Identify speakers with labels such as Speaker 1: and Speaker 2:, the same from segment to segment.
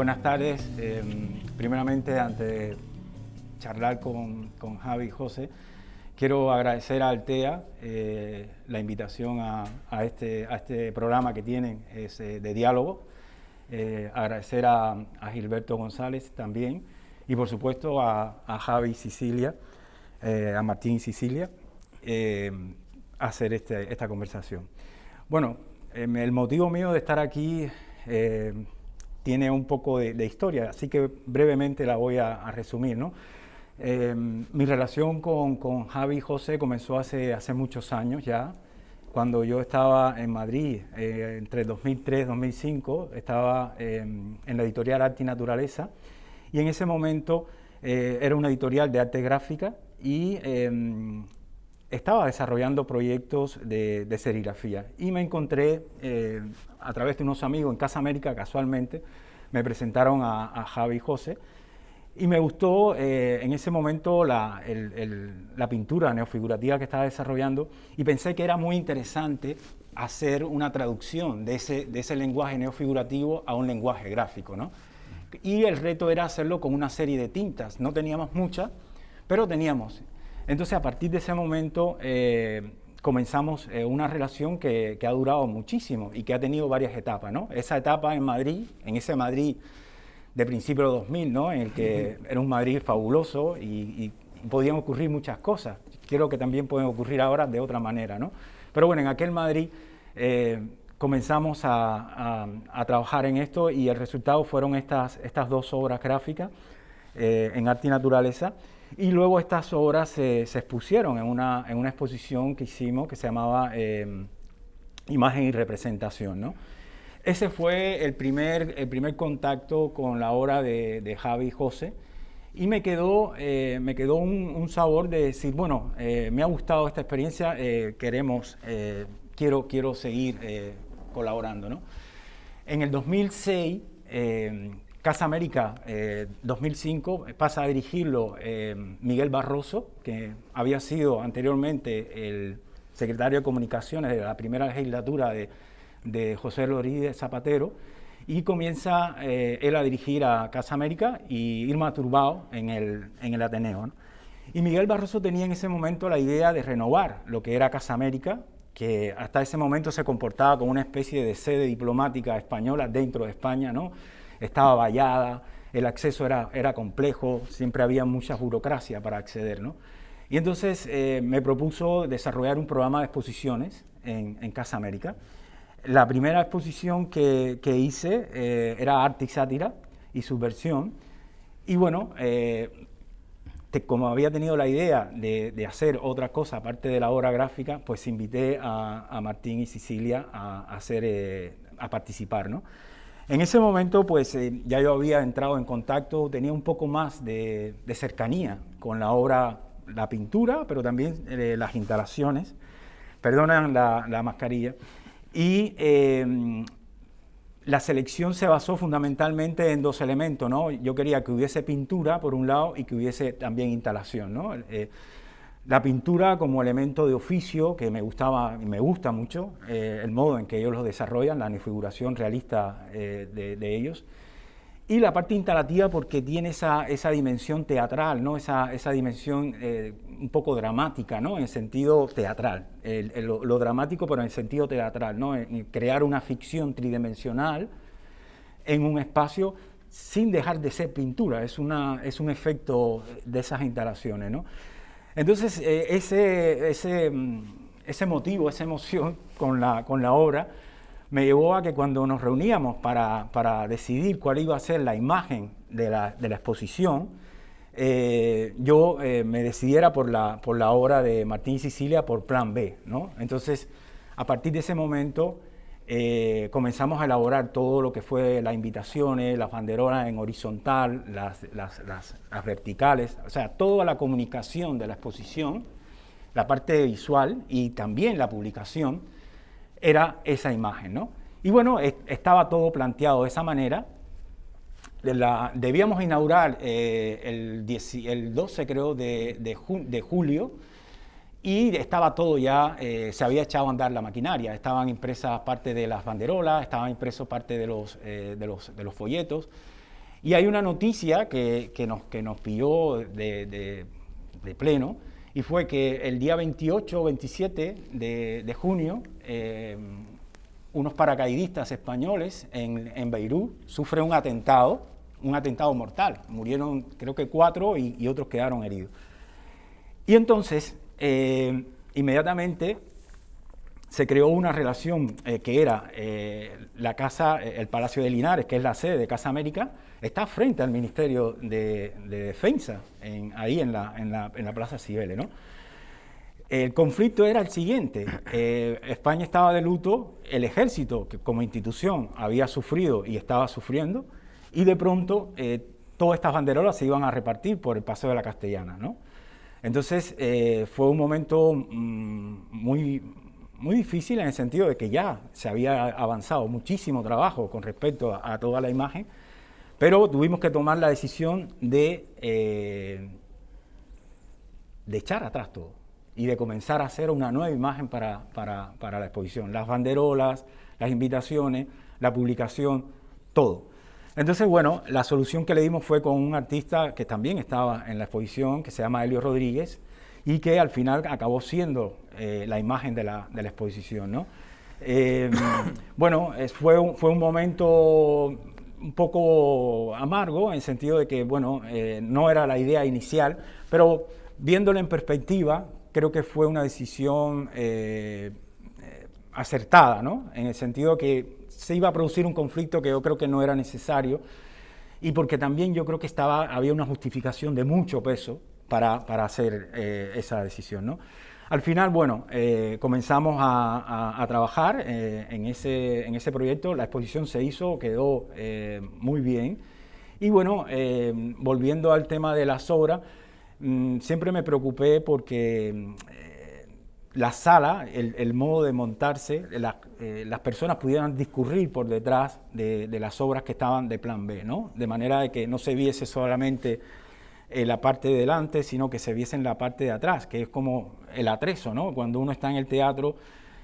Speaker 1: Buenas tardes. Primeramente, antes de charlar con Javi y José, quiero agradecer a Altea la invitación a este programa que tienen de diálogo. Agradecer a Gilberto González también y por supuesto a Javi y Cecilia, a Martín y Cecilia, hacer esta conversación. Bueno, el motivo mío de estar aquí tiene un poco de historia, así que brevemente la voy a resumir, ¿no? Mi relación con Javi y José comenzó hace muchos años ya, cuando yo estaba en Madrid, entre 2003 y 2005, estaba en la editorial Arte y Naturaleza, y en ese momento era una editorial de arte gráfica y estaba desarrollando proyectos de serigrafía. Y me encontré, a través de unos amigos en Casa América, casualmente, me presentaron a Javi y José, y me gustó en ese momento la pintura neofigurativa que estaba desarrollando y pensé que era muy interesante hacer una traducción de ese lenguaje neofigurativo a un lenguaje gráfico, ¿no? Y el reto era hacerlo con una serie de tintas. No teníamos muchas, pero teníamos. Entonces, a partir de ese momento comenzamos una relación que ha durado muchísimo y que ha tenido varias etapas, ¿no? Esa etapa en Madrid, en ese Madrid de principios de 2000, ¿no? En el que era un Madrid fabuloso y podían ocurrir muchas cosas. Creo que también pueden ocurrir ahora de otra manera, ¿no? Pero bueno, en aquel Madrid comenzamos a trabajar en esto y el resultado fueron estas dos obras gráficas en Arte y Naturaleza, y luego estas obras se expusieron en una exposición que hicimos que se llamaba Imagen y Representación, ¿no? Ese fue el primer contacto con la obra de Javi y José, y me quedó un sabor de decir, bueno, me ha gustado esta experiencia, quiero seguir colaborando, ¿no? En el 2006, Casa América 2005, pasa a dirigirlo Miguel Barroso, que había sido anteriormente el secretario de Comunicaciones de la primera legislatura de José Rodríguez Zapatero, y comienza él a dirigir a Casa América y Irma Turbao en el Ateneo, ¿no? Y Miguel Barroso tenía en ese momento la idea de renovar lo que era Casa América, que hasta ese momento se comportaba como una especie de sede diplomática española dentro de España, ¿no? Estaba vallada, el acceso era complejo, siempre había mucha burocracia para acceder, ¿no? Y entonces me propuso desarrollar un programa de exposiciones en Casa América. La primera exposición que hice era Arte y Sátira y Subversión, y bueno, como había tenido la idea de hacer otra cosa aparte de la obra gráfica, pues invité a Martín y Cecilia a participar, ¿no? En ese momento, pues ya yo había entrado en contacto, tenía un poco más de cercanía con la obra, la pintura, pero también las instalaciones. Perdonan la mascarilla. Y la selección se basó fundamentalmente en dos elementos, ¿no? Yo quería que hubiese pintura, por un lado, y que hubiese también instalación, ¿no? La pintura como elemento de oficio, que me gustaba y me gusta mucho, el modo en que ellos lo desarrollan, la figuración realista de ellos. Y la parte instalativa porque tiene esa dimensión teatral, ¿no? Esa dimensión un poco dramática, ¿no? En sentido teatral, lo dramático pero en sentido teatral, ¿no? En crear una ficción tridimensional en un espacio sin dejar de ser pintura, es un efecto de esas instalaciones, ¿no? Entonces ese motivo, esa emoción con la obra me llevó a que cuando nos reuníamos para decidir cuál iba a ser la imagen de la exposición, yo me decidiera por la obra de Martín y Cecilia, por Plan B, ¿no? Entonces, a partir de ese momento, comenzamos a elaborar todo lo que fue las invitaciones, las banderolas en horizontal, las verticales, o sea, toda la comunicación de la exposición, la parte visual y también la publicación, era esa imagen, ¿no? Y bueno, estaba todo planteado de esa manera. Debíamos inaugurar el 12, creo, de julio, y estaba todo ya, se había echado a andar la maquinaria, estaban impresas parte de las banderolas, estaban impresos parte de los folletos, Y hay una noticia que nos pilló de pleno, y fue que el día 28 o 27 de junio, unos paracaidistas españoles en Beirut sufren un atentado mortal. Murieron creo que 4 y otros quedaron heridos. Y entonces, inmediatamente se creó una relación que era la casa, el Palacio de Linares, que es la sede de Casa América, está frente al Ministerio de Defensa, ahí en la Plaza Cibeles, ¿no? El conflicto era el siguiente: España estaba de luto, el ejército, que como institución había sufrido y estaba sufriendo, y de pronto todas estas banderolas se iban a repartir por el Paseo de la Castellana, ¿no? Entonces fue un momento muy difícil, en el sentido de que ya se había avanzado muchísimo trabajo con respecto a toda la imagen, pero tuvimos que tomar la decisión de echar atrás todo y de comenzar a hacer una nueva imagen para la exposición. Las banderolas, las invitaciones, la publicación, todo. Entonces, bueno, la solución que le dimos fue con un artista que también estaba en la exposición, que se llama Helio Rodríguez, y que al final acabó siendo la imagen de la exposición, ¿no? Bueno, fue un momento un poco amargo, en el sentido de que, bueno, no era la idea inicial, pero viéndolo en perspectiva, creo que fue una decisión acertada, ¿no? En el sentido que se iba a producir un conflicto que yo creo que no era necesario, y porque también yo creo que había una justificación de mucho peso para hacer esa decisión, ¿no? Al final, bueno, comenzamos a trabajar en ese proyecto. La exposición se hizo, quedó muy bien. Y bueno, volviendo al tema de las obras, siempre me preocupé porque la sala, el modo de montarse, las personas pudieran discurrir por detrás de las obras que estaban de plan B, ¿no? De manera de que no se viese solamente la parte de delante, sino que se viese en la parte de atrás, que es como el atrezo, ¿no? Cuando uno está en el teatro,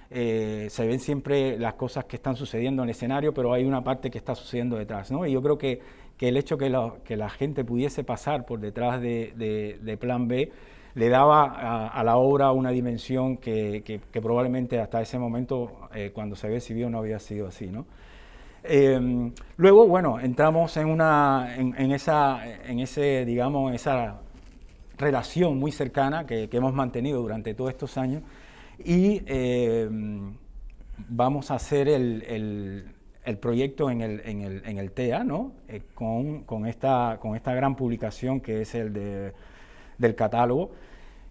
Speaker 1: se ven siempre las cosas que están sucediendo en el escenario, pero hay una parte que está sucediendo detrás, ¿no? Y yo creo que el hecho que la gente pudiese pasar por detrás de plan B le daba a la obra una dimensión que probablemente hasta ese momento, cuando se había exhibido, no había sido así, ¿no? Luego, bueno, entramos en esa relación muy cercana que hemos mantenido durante todos estos años, y vamos a hacer el proyecto en el TEA, ¿no? Con esta gran publicación que es del catálogo,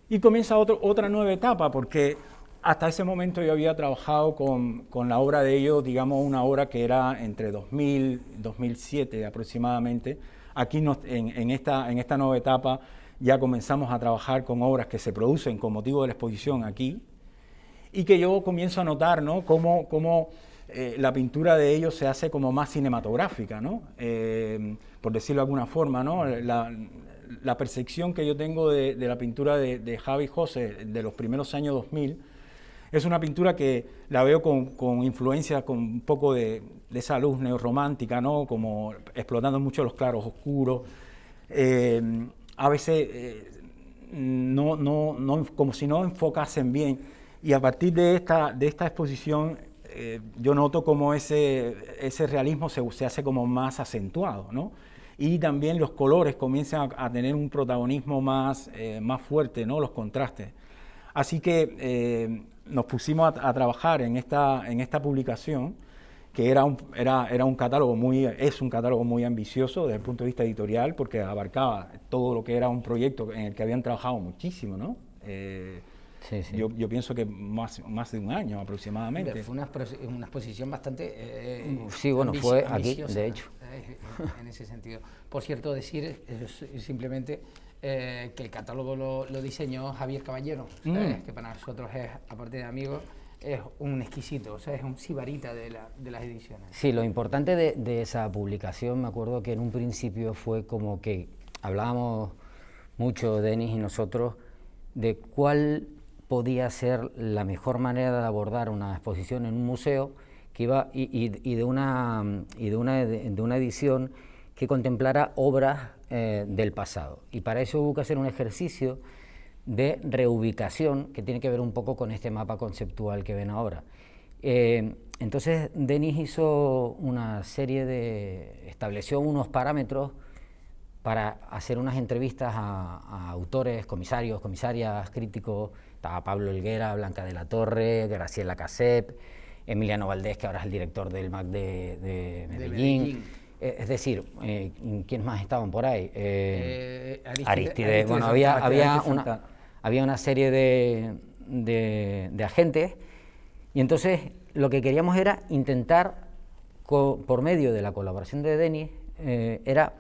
Speaker 1: y comienza otra nueva etapa, porque hasta ese momento yo había trabajado con la obra de ellos, digamos una obra que era entre 2000 y 2007 aproximadamente. Aquí en esta nueva etapa ya comenzamos a trabajar con obras que se producen con motivo de la exposición aquí, y que yo comienzo a notar, ¿no? cómo la pintura de ellos se hace como más cinematográfica, ¿no? Por decirlo de alguna forma, ¿no? La percepción que yo tengo de la pintura de Javi José de los primeros años 2000 es una pintura que la veo con influencia, con un poco de esa luz neorromántica, ¿no? Como explotando mucho los claros oscuros. A veces como si no enfocasen bien. Y a partir de esta exposición yo noto como ese realismo se hace como más acentuado, ¿no? Y también los colores comienzan a tener un protagonismo más fuerte, ¿no? Los contrastes. Así que nos pusimos a trabajar en esta publicación, que era un catálogo es un catálogo muy ambicioso desde el punto de vista editorial, porque abarcaba todo lo que era un proyecto en el que habían trabajado muchísimo, ¿no?
Speaker 2: Sí, sí.
Speaker 1: Yo pienso que más de un año aproximadamente.
Speaker 3: Fue una exposición bastante
Speaker 2: sí, bueno, fue aquí, de hecho.
Speaker 3: En ese sentido. Por cierto, decir simplemente que el catálogo lo diseñó Javier Caballero, ¿sabes? Que para nosotros es, aparte de amigo, es un exquisito, o sea, es un sibarita de las ediciones.
Speaker 2: Sí, lo importante de esa publicación, me acuerdo que en un principio fue como que hablábamos mucho, Denis y nosotros, de cuál podía ser la mejor manera de abordar una exposición en un museo que iba y de una edición que contemplara obras del pasado. Y para eso hubo que hacer un ejercicio de reubicación que tiene que ver un poco con este mapa conceptual que ven ahora. Entonces Denis hizo una serie estableció unos parámetros para hacer unas entrevistas a autores, comisarios, comisarias, críticos. Estaba Pablo Helguera, Blanca de la Torre, Graciela Casep, Emiliano Valdés, que ahora es el director del MAC de Medellín. Es decir, ¿quiénes más estaban por ahí? Aristide. Bueno, había una serie de agentes, y entonces lo que queríamos era intentar, por medio de la colaboración de Denis, era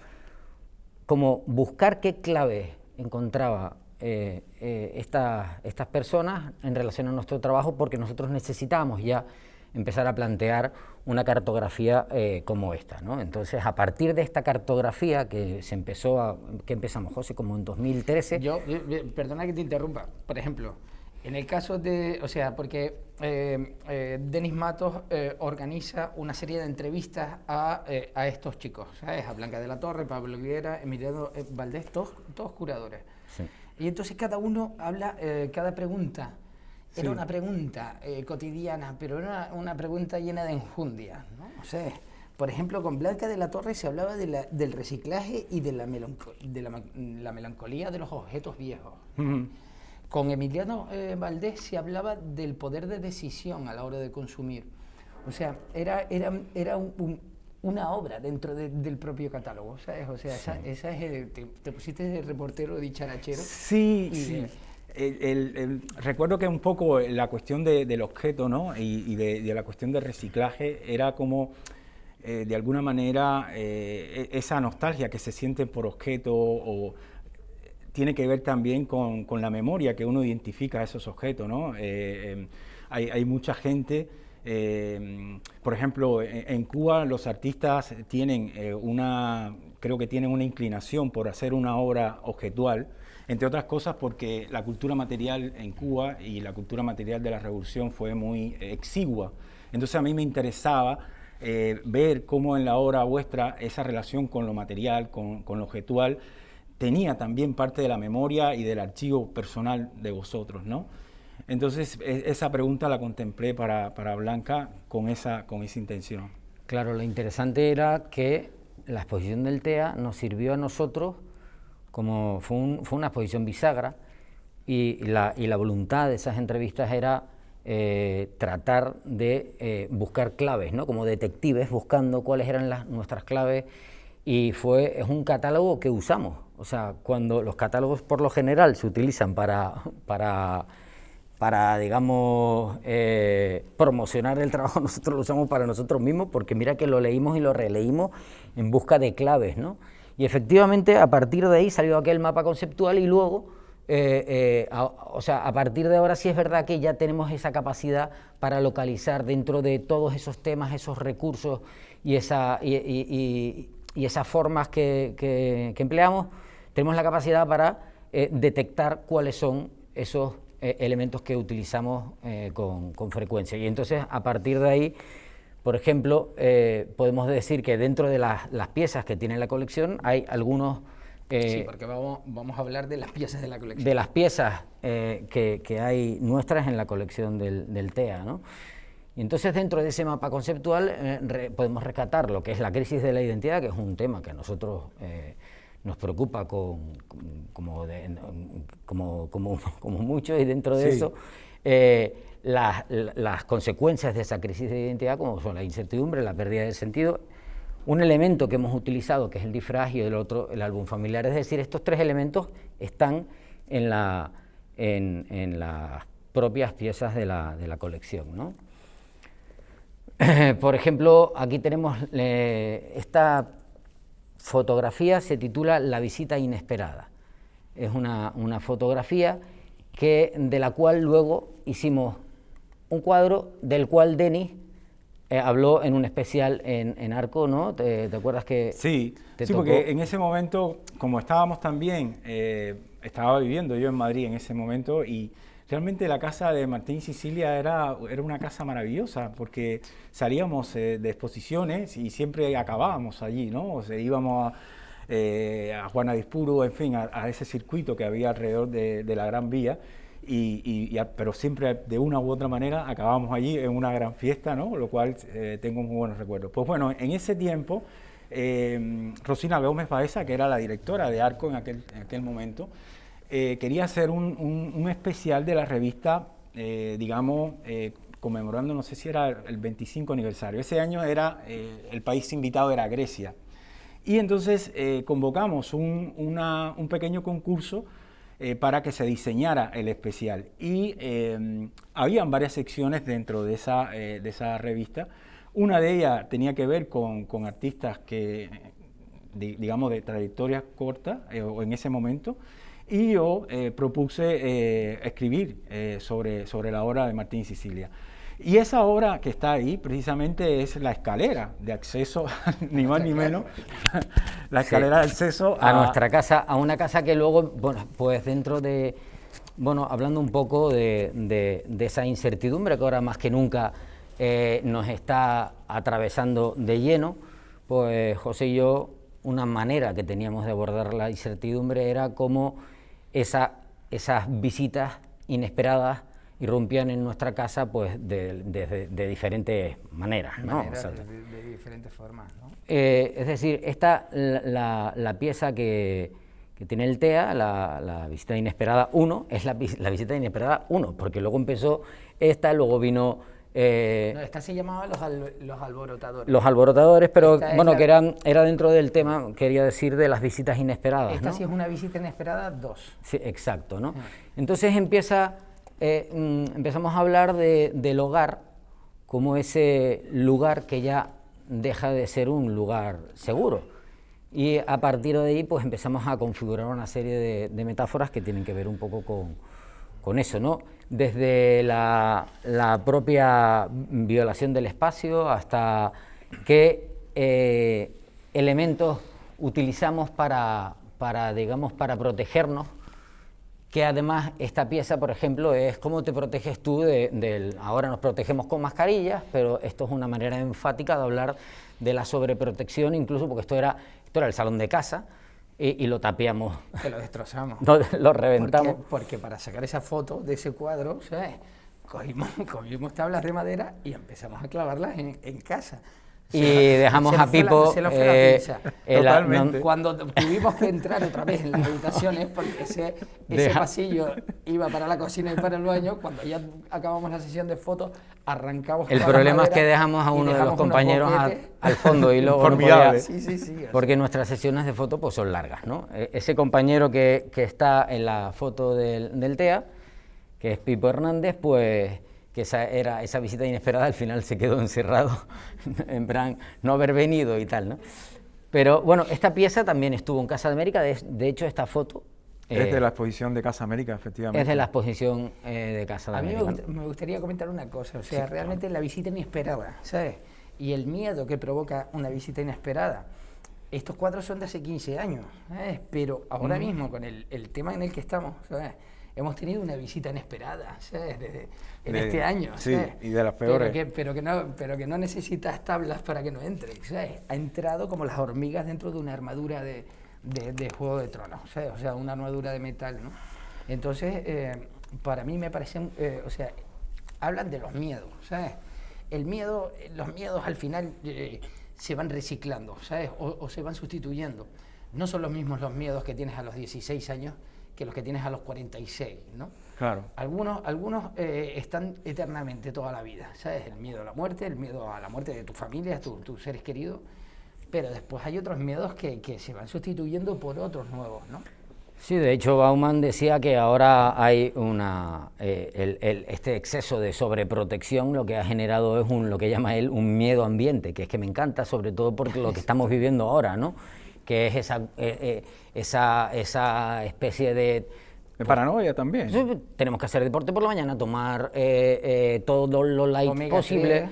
Speaker 2: como buscar qué claves encontraba estas personas en relación a nuestro trabajo, porque nosotros necesitábamos ya empezar a plantear una cartografía como esta, ¿no? Entonces, a partir de esta cartografía que empezamos, José, como en 2013...
Speaker 3: Perdona que te interrumpa, por ejemplo, en el caso de, o sea, porque Denis Matos organiza una serie de entrevistas a estos chicos, ¿sabes? A Blanca de la Torre, Pablo Helguera, Emiliano Valdés, todos curadores. Sí. Y entonces cada uno habla, cada pregunta era una pregunta cotidiana, pero era una pregunta llena de enjundia, ¿no? O sea, por ejemplo, con Blanca de la Torre se hablaba del reciclaje y de la melancolía de los objetos viejos. Con Emiliano Valdés se hablaba del poder de decisión a la hora de consumir. O sea, era una obra dentro del propio catálogo, ¿sabes? O sea, esa es te pusiste de reportero dicharachero.
Speaker 1: Sí. Recuerdo que un poco la cuestión del objeto, ¿no? y de la cuestión del reciclaje era como, de alguna manera, esa nostalgia que se siente por objeto, o tiene que ver también con la memoria que uno identifica a esos objetos, ¿no? Hay mucha gente, por ejemplo, en Cuba los artistas tienen creo que tienen una inclinación por hacer una obra objetual, entre otras cosas porque la cultura material en Cuba y la cultura material de la Revolución fue muy exigua. Entonces a mí me interesaba ver cómo en la obra vuestra esa relación con lo material, con lo objetual, tenía también parte de la memoria y del archivo personal de vosotros, ¿no? Entonces esa pregunta la contemplé para Blanca con esa intención.
Speaker 2: Claro, lo interesante era que la exposición del TEA nos sirvió a nosotros como fue una exposición bisagra, y la voluntad de esas entrevistas era tratar de buscar claves, ¿no? Como detectives buscando cuáles eran nuestras claves, y es un catálogo que usamos. O sea, cuando los catálogos por lo general se utilizan para digamos, promocionar el trabajo, nosotros lo usamos para nosotros mismos, porque mira que lo leímos y lo releímos en busca de claves, ¿no? Y efectivamente, a partir de ahí salió aquel mapa conceptual, y luego, o sea, a partir de ahora sí es verdad que ya tenemos esa capacidad para localizar dentro de todos esos temas, esos recursos y esas formas que empleamos, tenemos la capacidad para detectar cuáles son esos elementos que utilizamos con frecuencia. Y entonces, a partir de ahí, por ejemplo, podemos decir que dentro de las piezas que tiene la colección hay algunos...
Speaker 3: sí, porque vamos a hablar de las piezas de la colección.
Speaker 2: De las piezas que hay nuestras en la colección del TEA, ¿no? Y entonces, dentro de ese mapa conceptual podemos rescatar lo que es la crisis de la identidad, que es un tema que a nosotros nos preocupa como mucho, y dentro de eso las consecuencias de esa crisis de identidad, como son la incertidumbre, la pérdida de sentido. Un elemento que hemos utilizado, que es el disfraz, y el otro, el álbum familiar. Es decir, estos tres elementos están en las propias piezas de la colección, ¿no? Por ejemplo, aquí tenemos esta fotografía, se titula La visita inesperada. Es una fotografía de la cual luego hicimos un cuadro, del cual Denis habló en un especial en Arco, ¿no? ¿Te acuerdas que
Speaker 1: sí,
Speaker 2: te tocó?
Speaker 1: Porque en ese momento, como estábamos también, estaba viviendo yo en Madrid en ese momento, y realmente la casa de Martín Sicilia era una casa maravillosa, porque salíamos de exposiciones y siempre acabábamos allí, ¿no? O sea, íbamos a Juana de Espuro, en fin, a ese circuito que había alrededor de la Gran Vía, pero siempre de una u otra manera acabábamos allí en una gran fiesta, ¿no? Lo cual tengo muy buenos recuerdos. Pues bueno, en ese tiempo, Rosina Gómez Baeza, que era la directora de Arco en aquel momento, quería hacer un especial de la revista, digamos, conmemorando, no sé si era el 25 aniversario. Ese año era, el país invitado era Grecia. Y entonces convocamos un pequeño concurso para que se diseñara el especial. Y habían varias secciones dentro de esa revista. Una de ellas tenía que ver con artistas que, digamos, de trayectorias cortas, o en ese momento, y yo propuse escribir sobre la obra de Martín Sicilia. Y esa obra que está ahí precisamente es la escalera de acceso, ni más ni menos, la escalera de acceso
Speaker 2: a nuestra casa, a una casa que luego, bueno, pues dentro de, bueno, hablando un poco de esa incertidumbre que ahora más que nunca nos está atravesando de lleno, pues José y yo, una manera que teníamos de abordar la incertidumbre era cómo esas visitas inesperadas irrumpían en nuestra casa pues de diferentes maneras, ¿no?
Speaker 3: O sea, de diferentes formas, ¿no?
Speaker 2: Es decir, esta la pieza que tiene el TEA, la visita inesperada 1, es la visita inesperada 1, porque luego empezó esta, luego vino...
Speaker 3: no, esta se llamaba los alborotadores.
Speaker 2: Los alborotadores, pero
Speaker 3: Esta
Speaker 2: bueno,
Speaker 3: la...
Speaker 2: que era dentro del tema, quería decir, de las visitas inesperadas,
Speaker 3: Esta
Speaker 2: ¿no?
Speaker 3: sí es una visita inesperada 2.
Speaker 2: Sí, exacto, ¿no? Entonces empezamos a hablar del hogar como ese lugar que ya deja de ser un lugar seguro. Y a partir de ahí pues empezamos a configurar una serie de metáforas que tienen que ver un poco con eso, ¿no? Desde la propia violación del espacio hasta qué elementos utilizamos para protegernos, que además esta pieza, por ejemplo, es cómo te proteges tú ahora nos protegemos con mascarillas, pero esto es una manera enfática de hablar de la sobreprotección, incluso porque esto era el salón de casa y lo tapiamos.
Speaker 3: Que lo destrozamos.
Speaker 2: Lo reventamos.
Speaker 3: Porque para sacar esa foto de ese cuadro, ¿sabes? Cogimos tablas de madera y empezamos a clavarlas en casa.
Speaker 2: Y dejamos a Pipo
Speaker 3: cuando tuvimos que entrar otra vez en las habitaciones, porque ese pasillo iba para la cocina y para el baño, cuando ya acabamos la sesión de fotos, arrancamos.
Speaker 2: El problema es que dejamos a uno de los compañeros al fondo y luego no podía, porque nuestras sesiones de fotos pues son largas, ¿no? Ese compañero que está en la foto del TEA, que es Pipo Hernández, pues que esa visita inesperada al final se quedó encerrado, en plan, no haber venido y tal, ¿no? Pero bueno, esta pieza también estuvo en Casa de América, de hecho esta foto...
Speaker 1: es de la exposición de Casa América, efectivamente.
Speaker 2: Es de la exposición de Casa de América.
Speaker 3: A mí me gustaría comentar una cosa, o sea, sí, realmente la visita inesperada, ¿sabes? Y el miedo que provoca una visita inesperada. Estos cuadros son de hace 15 años, ¿sabes? Pero ahora mismo, con el tema en el que estamos, ¿sabes? Hemos tenido una visita inesperada, ¿sabes? En este año, ¿sabes?
Speaker 1: Sí, y de las peores.
Speaker 3: Pero que no necesitas tablas para que no entre, ¿sabes? Ha entrado como las hormigas dentro de una armadura de Juego de Tronos, ¿sabes? O sea, una armadura de metal, ¿no? Entonces, para mí me parecen, o sea, hablan de los miedos, ¿sabes? Los miedos al final se van reciclando, ¿sabes? O se van sustituyendo. No son los mismos los miedos que tienes a los 16 años que los que tienes a los 46, ¿no?
Speaker 1: Claro.
Speaker 3: Algunos están eternamente toda la vida, ¿sabes? El miedo a la muerte de tu familia, tus seres queridos, pero después hay otros miedos que se van sustituyendo por otros nuevos, ¿no?
Speaker 2: Sí, de hecho Bauman decía que ahora hay este exceso de sobreprotección, lo que ha generado es lo que llama él un miedo ambiente, que es que me encanta, sobre todo por lo que estamos viviendo ahora, ¿no? Que es esa especie de
Speaker 1: paranoia también.
Speaker 2: Tenemos que hacer deporte por la mañana, tomar todo lo light
Speaker 3: omega
Speaker 2: posible,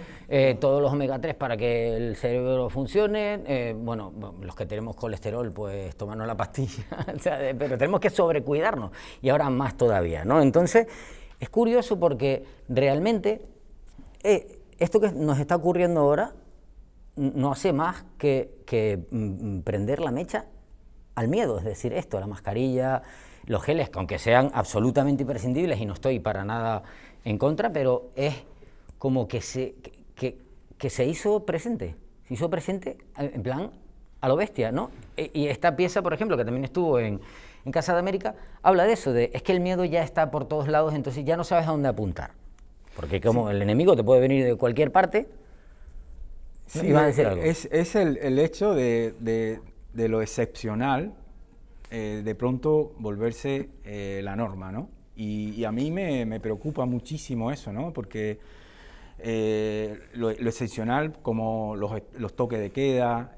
Speaker 2: todos los omega 3 para que el cerebro funcione. Bueno, los que tenemos colesterol, pues tomarnos la pastilla, o sea, pero tenemos que sobrecuidarnos y ahora más todavía, ¿no? Entonces, es curioso porque realmente esto que nos está ocurriendo ahora no hace más que prender la mecha al miedo, es decir, esto, la mascarilla, los geles, que aunque sean absolutamente imprescindibles y no estoy para nada en contra, pero es como que se hizo presente, en plan a lo bestia, ¿no? Y esta pieza, por ejemplo, que también estuvo en Casa de América, habla de eso, es que el miedo ya está por todos lados, entonces ya no sabes a dónde apuntar, porque como el enemigo te puede venir de cualquier parte.
Speaker 1: Sí,
Speaker 2: ¿Ibas a decir algo?
Speaker 1: Es el hecho de lo excepcional, de pronto volverse la norma, ¿no? Y a mí me preocupa muchísimo eso, ¿no? Porque lo excepcional, como los toques de queda,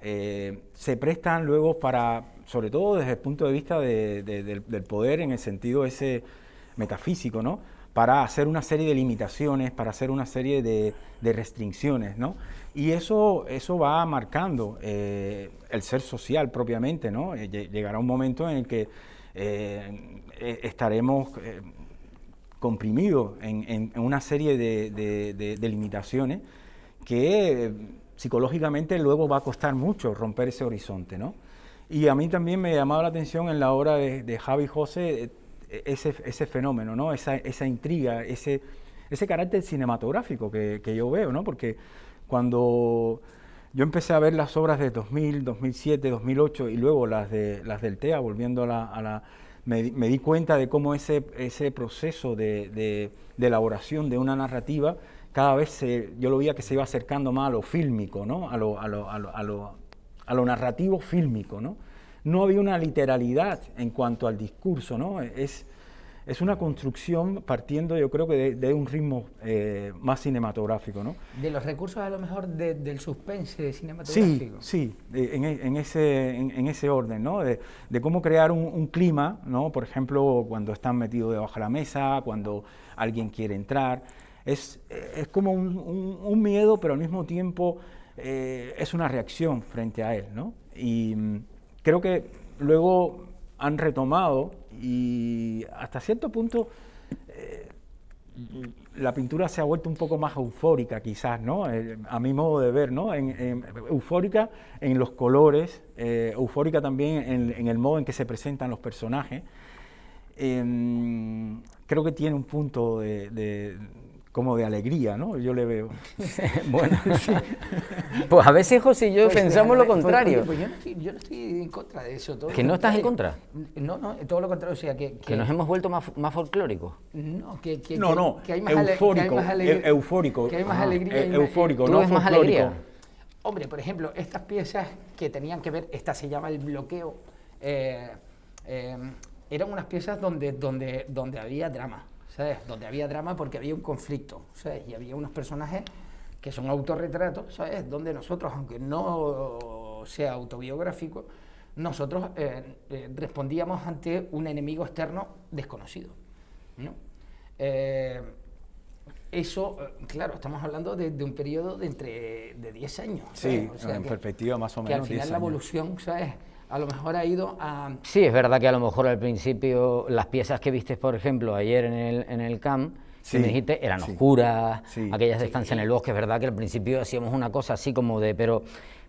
Speaker 1: se prestan luego para, sobre todo desde el punto de vista del poder, en el sentido ese metafísico, ¿no? Para hacer una serie de limitaciones, para hacer una serie de restricciones, ¿no? Y eso va marcando el ser social propiamente, ¿no? Llegará un momento en el que estaremos comprimidos en una serie de limitaciones que psicológicamente luego va a costar mucho romper ese horizonte, ¿no? Y a mí también me llamaba la atención en la obra de Javi José ese fenómeno, ¿no? Esa intriga, ese carácter cinematográfico que yo veo, ¿no? Porque cuando yo empecé a ver las obras de 2000, 2007, 2008 y luego las del TEA, volviendo me di cuenta de cómo ese proceso de elaboración de una narrativa, cada vez yo lo veía que se iba acercando más a lo fílmico, ¿no? A lo narrativo fílmico, ¿no? No había una literalidad en cuanto al discurso, ¿no? Es una construcción partiendo, yo creo que de un ritmo más cinematográfico, ¿no?
Speaker 3: De los recursos a lo mejor del suspense cinematográfico.
Speaker 1: Sí, en ese orden, ¿no? De cómo crear un clima, ¿no? Por ejemplo, cuando están metidos debajo de la mesa, cuando alguien quiere entrar. Es como un miedo, pero al mismo tiempo es una reacción frente a él, ¿no? Y creo que luego han retomado y hasta cierto punto la pintura se ha vuelto un poco más eufórica quizás, ¿no? A mi modo de ver, ¿no? Eufórica en los colores, eufórica también en el modo en que se presentan los personajes. Creo que tiene un punto como de alegría, ¿no? Yo le veo.
Speaker 2: Bueno, sí. Pues a veces José y yo pensamos lo contrario.
Speaker 3: Pues yo no estoy en contra de eso.
Speaker 2: ¿Que no estás en contra?
Speaker 3: No, todo lo contrario. O sea, que
Speaker 2: nos hemos vuelto más folclóricos.
Speaker 3: No, que hay más
Speaker 1: eufórico, eufórico.
Speaker 3: Que hay más alegría.
Speaker 1: Eufórico,
Speaker 2: ¿Tú
Speaker 1: no
Speaker 2: ves más
Speaker 1: folclórico.
Speaker 2: alegría?
Speaker 3: Hombre, por ejemplo, estas piezas que tenían que ver, esta se llama El bloqueo, eran unas piezas donde había drama. ¿Sabes? Donde había drama porque había un conflicto, ¿sabes? Y había unos personajes que son autorretratos, ¿sabes? Donde nosotros, aunque no sea autobiográfico, nosotros respondíamos ante un enemigo externo desconocido, ¿no? Eso, claro, estamos hablando de un periodo de 10 años. ¿sabes?
Speaker 1: Sí,
Speaker 3: o sea,
Speaker 1: en perspectiva más o menos.
Speaker 3: Que al final la evolución, ¿sabes? A lo mejor ha ido a...
Speaker 2: Sí, es verdad que a lo mejor al principio las piezas que viste, por ejemplo, ayer en el camp, que me dijiste, eran oscuras, aquellas de estancia en el bosque. Es verdad que al principio hacíamos una cosa así como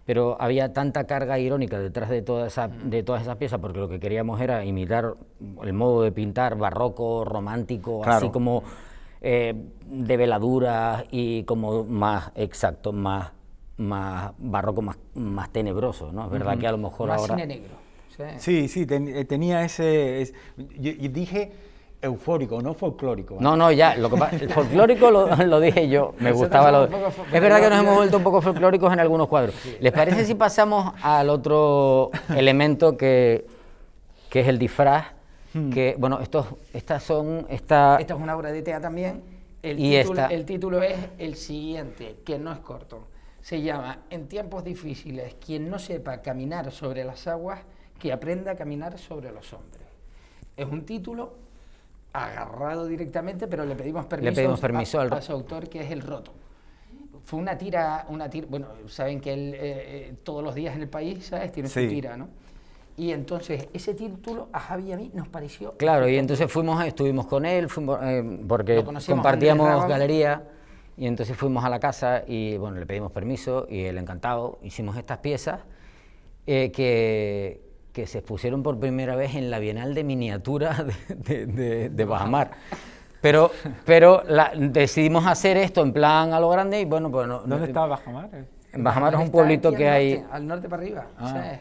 Speaker 2: pero había tanta carga irónica detrás de todas esas piezas, porque lo que queríamos era imitar el modo de pintar barroco, romántico,
Speaker 1: claro.
Speaker 2: Así como de veladuras y como más exacto, más barroco, más tenebroso, ¿no? Es verdad que a lo mejor
Speaker 3: más
Speaker 2: ahora...
Speaker 3: cine negro.
Speaker 1: Sí, tenía ese... Yo dije eufórico, no folclórico.
Speaker 2: No, ya, el folclórico lo dije yo, me gustaba. Es verdad que nos hemos vuelto un poco folclóricos en algunos cuadros. Sí. ¿Les parece si pasamos al otro elemento que es el disfraz? Que, bueno, esta es
Speaker 3: una obra de TEA también. El título es el siguiente, que no es corto. Se llama En tiempos difíciles, quien no sepa caminar sobre las aguas, que aprenda a caminar sobre los hombres. Es un título agarrado directamente, pero le pedimos permiso a su autor, que es El Roto. Fue una tira, bueno, saben que él todos los días en El País, ¿sabes? Tiene su tira, ¿no? Y entonces ese título a Javi y a mí nos pareció...
Speaker 2: Claro, y entonces estuvimos con él, porque compartíamos galería, y entonces fuimos a la casa y bueno, le pedimos permiso y él encantado, hicimos estas piezas que se expusieron por primera vez en la Bienal de Miniatura de Bajamar. Pero decidimos hacer esto en plan a lo grande y bueno, pues...
Speaker 1: ¿Dónde está Bajamar?
Speaker 2: Bajamar es un pueblito que hay...
Speaker 3: Al norte para arriba, ¿sabes?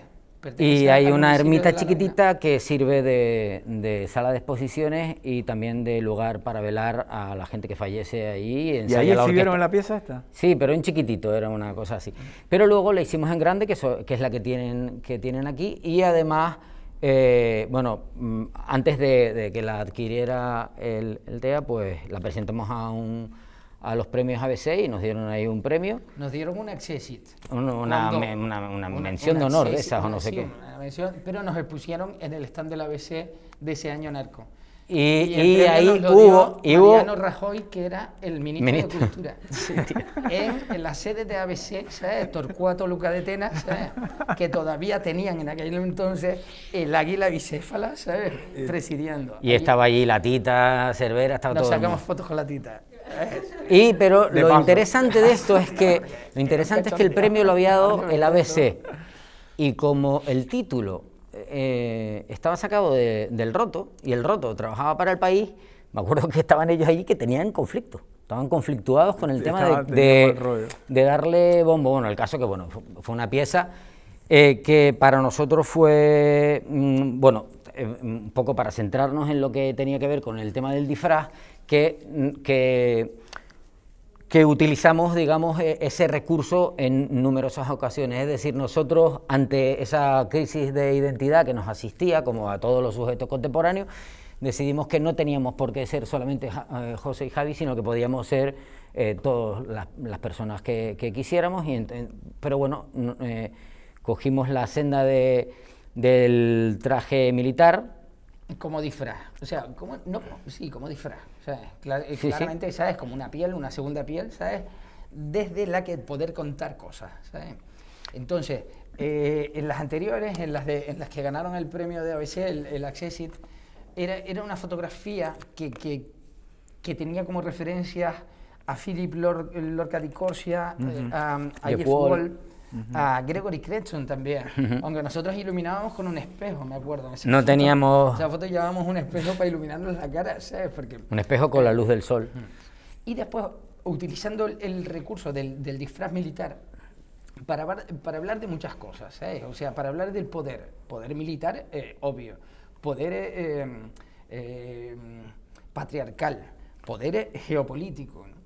Speaker 2: Y hay una ermita chiquitita que sirve de sala de exposiciones y también de lugar para velar a la gente que fallece ahí.
Speaker 1: ¿Y ahí exhibieron la pieza esta?
Speaker 2: Sí, pero en chiquitito, era una cosa así. Pero luego la hicimos en grande, que es la que tienen aquí, y además, bueno, antes de que la adquiriera el TEA, pues la presentamos a los premios ABC y nos dieron ahí un premio.
Speaker 3: Nos dieron un accessit.
Speaker 2: Una mención de honor de esas o no sé qué.
Speaker 3: Una mención, pero nos pusieron en el stand del ABC de ese año en ERCO.
Speaker 2: Y ahí hubo
Speaker 3: Mariano Rajoy, que era el ministro de Cultura. Sí, en la sede de ABC, ¿sabes? Torcuato Luca de Tena, ¿sabes? Que todavía tenían en aquel entonces el águila bicéfala, ¿sabes? Presidiendo.
Speaker 2: Y estaba allí la Tita Cervera, estaba todo.
Speaker 3: Nos sacamos fotos con la Tita.
Speaker 2: Pero lo interesante de esto es que el premio lo había dado el ABC, y como el título estaba sacado del Roto, y el Roto trabajaba para El País, me acuerdo que estaban ellos allí que tenían conflicto, estaban conflictuados con el tema de darle bombo. Bueno, el caso que bueno, fue una pieza que para nosotros fue, bueno, un poco para centrarnos en lo que tenía que ver con el tema del disfraz, que utilizamos, digamos, ese recurso en numerosas ocasiones. Es decir, nosotros, ante esa crisis de identidad que nos asistía, como a todos los sujetos contemporáneos, decidimos que no teníamos por qué ser solamente José y Javi, sino que podíamos ser todas las personas que quisiéramos, pero bueno, cogimos la senda del traje militar.
Speaker 3: Como disfraz, o sea, como disfraz, ¿sabes? Claramente, sí. ¿Sabes? Como una piel, una segunda piel, ¿sabes? Desde la que poder contar cosas, ¿sabes? Entonces, en las anteriores, en las que ganaron el premio de ABC, el Accessit, era una fotografía que tenía como referencias a Philip Lorca di Corsia, a Jeff Wall, a Gregory Cretson también, aunque nosotros iluminábamos con un espejo, me acuerdo.
Speaker 2: No teníamos...
Speaker 3: Esa foto llevábamos un espejo para iluminarnos la cara, ¿sabes? Porque,
Speaker 2: un espejo con la luz del sol.
Speaker 3: Y después, utilizando el recurso del disfraz militar para hablar de muchas cosas, ¿sabes? O sea, para hablar del poder militar, obvio, poder patriarcal, poder geopolítico, ¿no?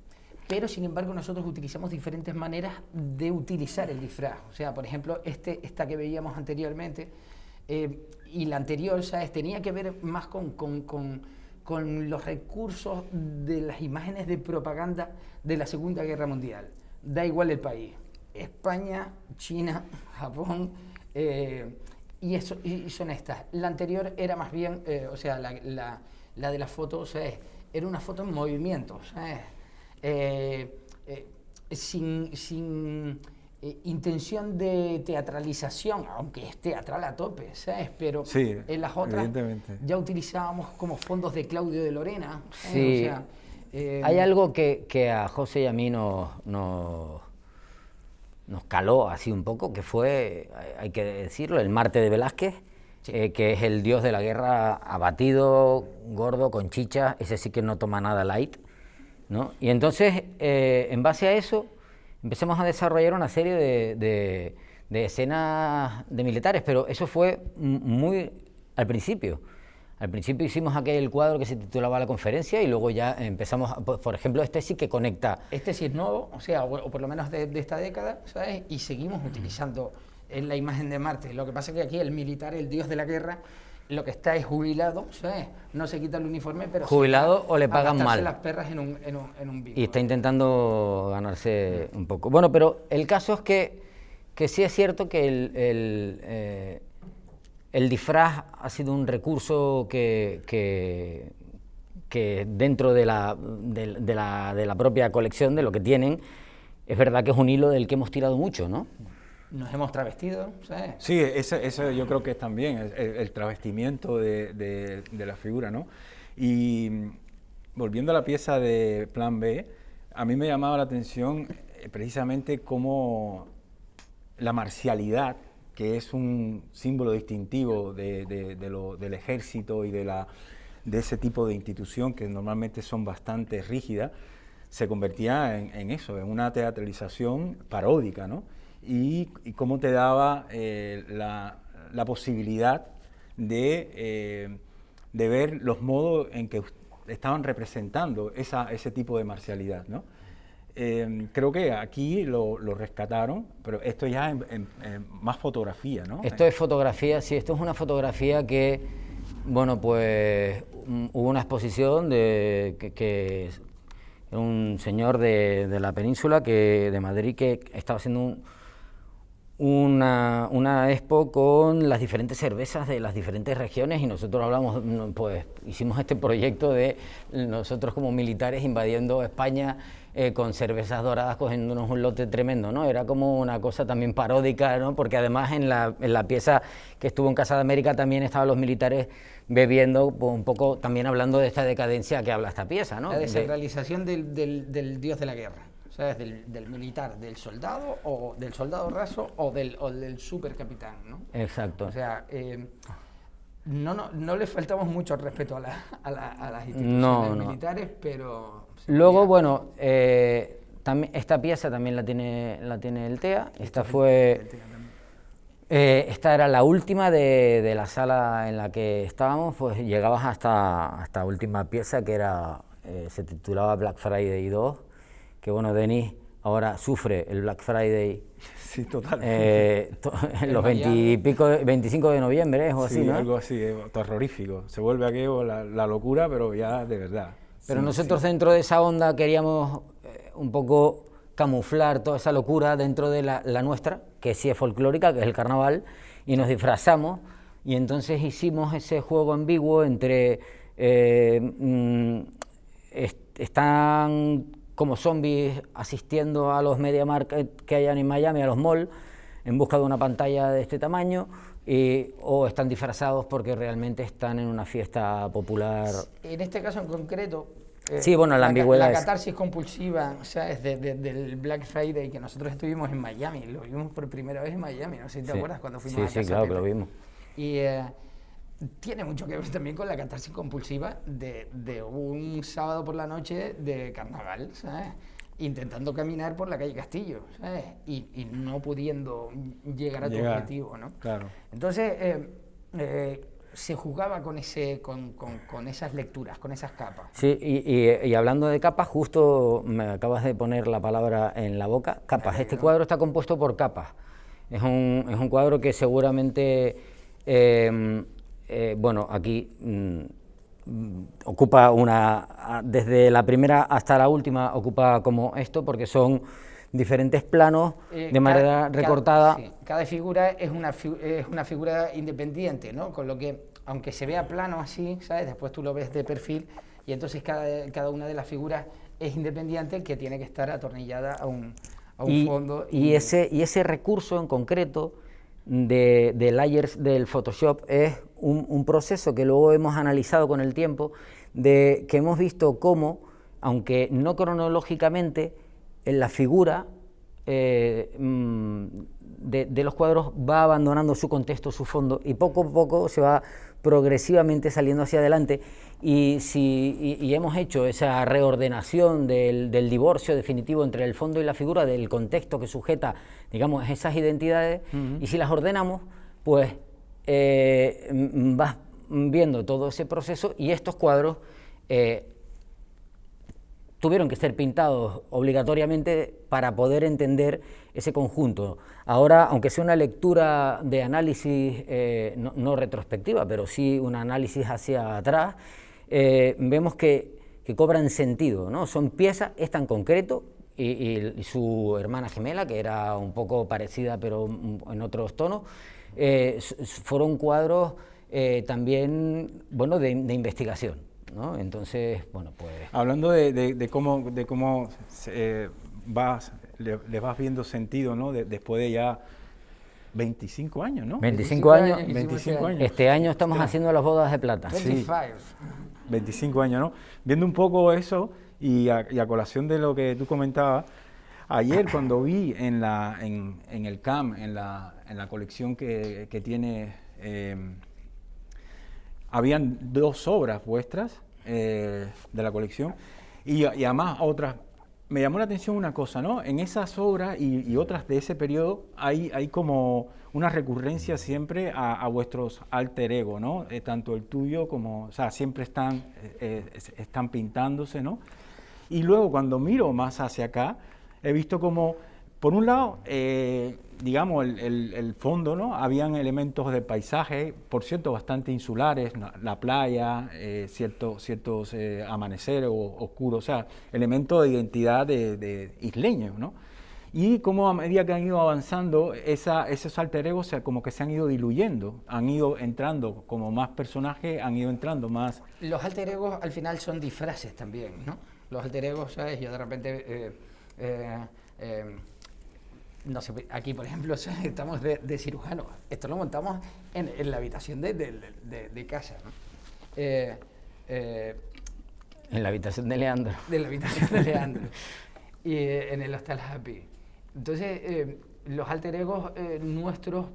Speaker 3: Pero, sin embargo, nosotros utilizamos diferentes maneras de utilizar el disfraz. O sea, por ejemplo, esta que veíamos anteriormente y la anterior, ¿sabes? Tenía que ver más con los recursos de las imágenes de propaganda de la Segunda Guerra Mundial. Da igual el país. España, China, Japón, y son estas. La anterior era más bien, o sea, la de la foto, ¿sabes? Era una foto en movimiento, ¿sabes? Sin intención de teatralización, aunque es teatral a tope, ¿sabes? Pero
Speaker 1: sí,
Speaker 3: en las otras ya utilizábamos como fondos de Claudio de Lorena.
Speaker 2: Sí. O sea, hay algo que a José y a mí nos caló así un poco, que fue, hay que decirlo, el Marte de Velázquez, sí. Que es el dios de la guerra abatido, gordo, con chicha, ese sí que no toma nada light, ¿no? Y entonces, en base a eso, empezamos a desarrollar una serie de escenas de militares, pero eso fue muy al principio. Al principio hicimos aquel cuadro que se titulaba La Conferencia y luego ya empezamos, por ejemplo, este sí que conecta.
Speaker 3: Este sí es nuevo, o sea, o por lo menos de esta década, ¿sabes? Y seguimos utilizando la imagen de Marte. Lo que pasa es que aquí el militar, el dios de la guerra, lo que está es jubilado, ¿sabes? No se quita el uniforme, pero...
Speaker 2: ¿Jubilado o le pagan mal?
Speaker 3: Las perras en un bingo.
Speaker 2: Y está intentando ganarse un poco. Bueno, pero el caso es que sí es cierto que el disfraz ha sido un recurso que dentro de la propia colección, de lo que tienen, es verdad que es un hilo del que hemos tirado mucho, ¿no?
Speaker 3: nos hemos travestido, ¿sabes?
Speaker 1: Sí, eso yo creo que es también el travestimiento de la figura, ¿no? Y volviendo a la pieza de Plan B, a mí me llamaba la atención precisamente cómo la marcialidad, que es un símbolo distintivo del ejército y de ese tipo de institución que normalmente son bastante rígidas, se convertía en eso, en una teatralización paródica, ¿no? Y cómo te daba la posibilidad de ver los modos en que estaban representando ese tipo de marcialidad, ¿no? Creo que aquí lo rescataron, pero esto ya en más fotografía, ¿no?
Speaker 2: Esto es fotografía, sí, esto es una fotografía que, bueno, pues hubo una exposición que un señor de la península, de Madrid, que estaba haciendo una expo con las diferentes cervezas de las diferentes regiones, y nosotros hablamos, pues hicimos este proyecto de nosotros como militares invadiendo España con cervezas doradas, cogiéndonos un lote tremendo, ¿no? Era como una cosa también paródica, ¿no? Porque además en la pieza que estuvo en Casa de América también estaban los militares bebiendo, pues, un poco también hablando de esta decadencia que habla esta pieza, ¿no?
Speaker 3: La desacralización del dios de la guerra. ¿Sabes? Del militar, del soldado raso o del supercapitán, ¿no?
Speaker 2: Exacto.
Speaker 3: O sea, no le faltamos mucho al respeto a las instituciones militares, pero...
Speaker 2: Luego, bueno, también, esta pieza también la tiene el TEA. Esta era la última de la sala en la que estábamos, pues llegabas hasta esta última pieza que se titulaba Black Friday 2, que bueno, Denis ahora sufre el Black Friday.
Speaker 1: Sí, total.
Speaker 2: Los 25 de noviembre, o así,
Speaker 1: sí,
Speaker 2: ¿no?
Speaker 1: Algo así, terrorífico. Se vuelve aquello la locura, pero ya de verdad.
Speaker 2: Pero nosotros dentro de esa onda queríamos un poco camuflar toda esa locura dentro de la nuestra, que sí es folclórica, que es el carnaval, y nos disfrazamos, y entonces hicimos ese juego ambiguo entre están como zombies asistiendo a los media market que hayan en Miami, a los malls, en busca de una pantalla de este tamaño, o están disfrazados porque realmente están en una fiesta popular.
Speaker 3: En este caso en concreto,
Speaker 2: sí, bueno, la ambigüedad
Speaker 3: la catarsis compulsiva, o sea, es del Black Friday, que nosotros estuvimos en Miami, lo vimos por primera vez en Miami, no sé si te acuerdas cuando fuimos a Casa
Speaker 2: Sí, claro,
Speaker 3: Pepe.
Speaker 2: que lo vimos.
Speaker 3: Y tiene mucho que ver también con la catarsis compulsiva de un sábado por la noche de carnaval, ¿sabes? Intentando caminar por la calle Castillo, ¿sabes? Y no pudiendo llegar a tu objetivo, ¿no?
Speaker 1: Claro.
Speaker 3: Entonces, se jugaba con esas lecturas, con esas capas.
Speaker 2: Sí, y hablando de capas, justo me acabas de poner la palabra en la boca, capas. Este cuadro está compuesto por capas. Es un cuadro que seguramente, bueno, aquí ocupa desde la primera hasta la última, ocupa como esto, porque son diferentes planos de manera recortada.
Speaker 3: Cada figura es una figura independiente, ¿no? Con lo que, aunque se vea plano así, ¿sabes? Después tú lo ves de perfil y entonces cada una de las figuras es independiente, que tiene que estar atornillada a un fondo.
Speaker 2: Y ese recurso en concreto de layers del Photoshop es un proceso que luego hemos analizado con el tiempo, que hemos visto cómo, aunque no cronológicamente, en la figura de los cuadros va abandonando su contexto, su fondo, y poco a poco se va progresivamente saliendo hacia adelante, y hemos hecho esa reordenación del divorcio definitivo entre el fondo y la figura, del contexto que sujeta, digamos, esas identidades, y si las ordenamos, pues vas viendo todo ese proceso, y estos cuadros tuvieron que ser pintados obligatoriamente para poder entender ese conjunto. Ahora, aunque sea una lectura de análisis, no retrospectiva, pero sí un análisis hacia atrás, vemos que cobran sentido, ¿no? Son piezas, esta en concreto, y su hermana gemela, que era un poco parecida pero en otros tonos, fueron cuadros también, bueno, de investigación, ¿no? Entonces, bueno, pues...
Speaker 1: Hablando de cómo le vas viendo sentido, ¿no? Después de ya 25 años, ¿no?
Speaker 2: 25 años.
Speaker 1: 25 años.
Speaker 2: Este año estamos haciendo las bodas de plata.
Speaker 3: 25.
Speaker 1: 25 años, ¿no? Viendo un poco eso y a colación de lo que tú comentabas, ayer cuando vi en el CAM, en la colección que tiene, habían 2 obras vuestras de la colección y además otras. Me llamó la atención una cosa, ¿no? En esas obras y otras de ese periodo hay como una recurrencia siempre a vuestros alter ego, ¿no? Tanto el tuyo como, o sea, siempre están pintándose, ¿no? Y luego cuando miro más hacia acá, he visto como, por un lado, digamos, el fondo, ¿no? Habían elementos de paisaje, por cierto, bastante insulares, la playa, ciertos amaneceres oscuros, o sea, elementos de identidad de isleños, ¿no? Y como a medida que han ido avanzando, esos alter egos como que se han ido diluyendo, han ido entrando como más personajes, han ido entrando más...
Speaker 3: Los alter egos al final son disfraces también, ¿no? Los alter egos, ¿sabes? Yo de repente... no sé, aquí por ejemplo estamos de cirujano. Esto lo montamos en la habitación de casa, ¿no?
Speaker 2: En la habitación de Leandro.
Speaker 3: De la habitación de Leandro. Y en el Hostel Happy. Entonces, los alter egos nuestros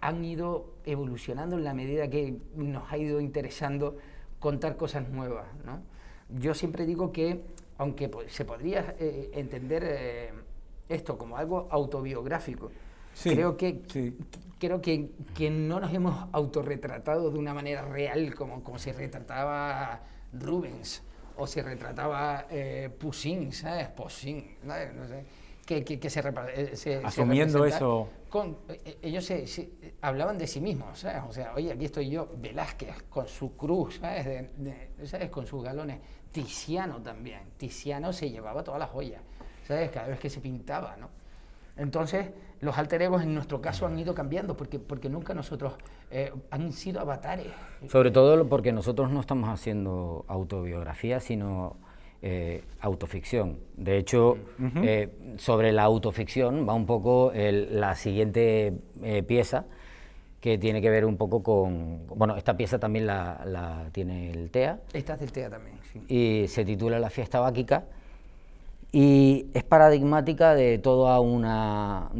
Speaker 3: han ido evolucionando en la medida que nos ha ido interesando contar cosas nuevas, ¿no? Yo siempre digo que, aunque se podría entender esto como algo autobiográfico,
Speaker 1: sí,
Speaker 3: creo que no nos hemos autorretratado de una manera real como se retrataba Rubens o se retrataba Poussin, ¿sabes? Poussin, ¿sabes? No sé. Que se
Speaker 1: asumiendo eso.
Speaker 3: Ellos hablaban de sí mismos, ¿sabes? O sea, oye, aquí estoy yo, Velázquez, con su cruz, ¿sabes? ¿Sabes? Con sus galones. Tiziano también. Tiziano se llevaba todas las joyas, ¿sabes? Cada vez que se pintaba, ¿no? Entonces, los alter egos en nuestro caso han ido cambiando porque nunca nosotros han sido avatares.
Speaker 2: Sobre todo porque nosotros no estamos haciendo autobiografía, sino autoficción. De hecho, sobre la autoficción va un poco la siguiente pieza, que tiene que ver un poco con... Bueno, esta pieza también la tiene el TEA.
Speaker 3: Esta es del TEA también, sí.
Speaker 2: Y se titula La fiesta báquica. Y es paradigmática de toda una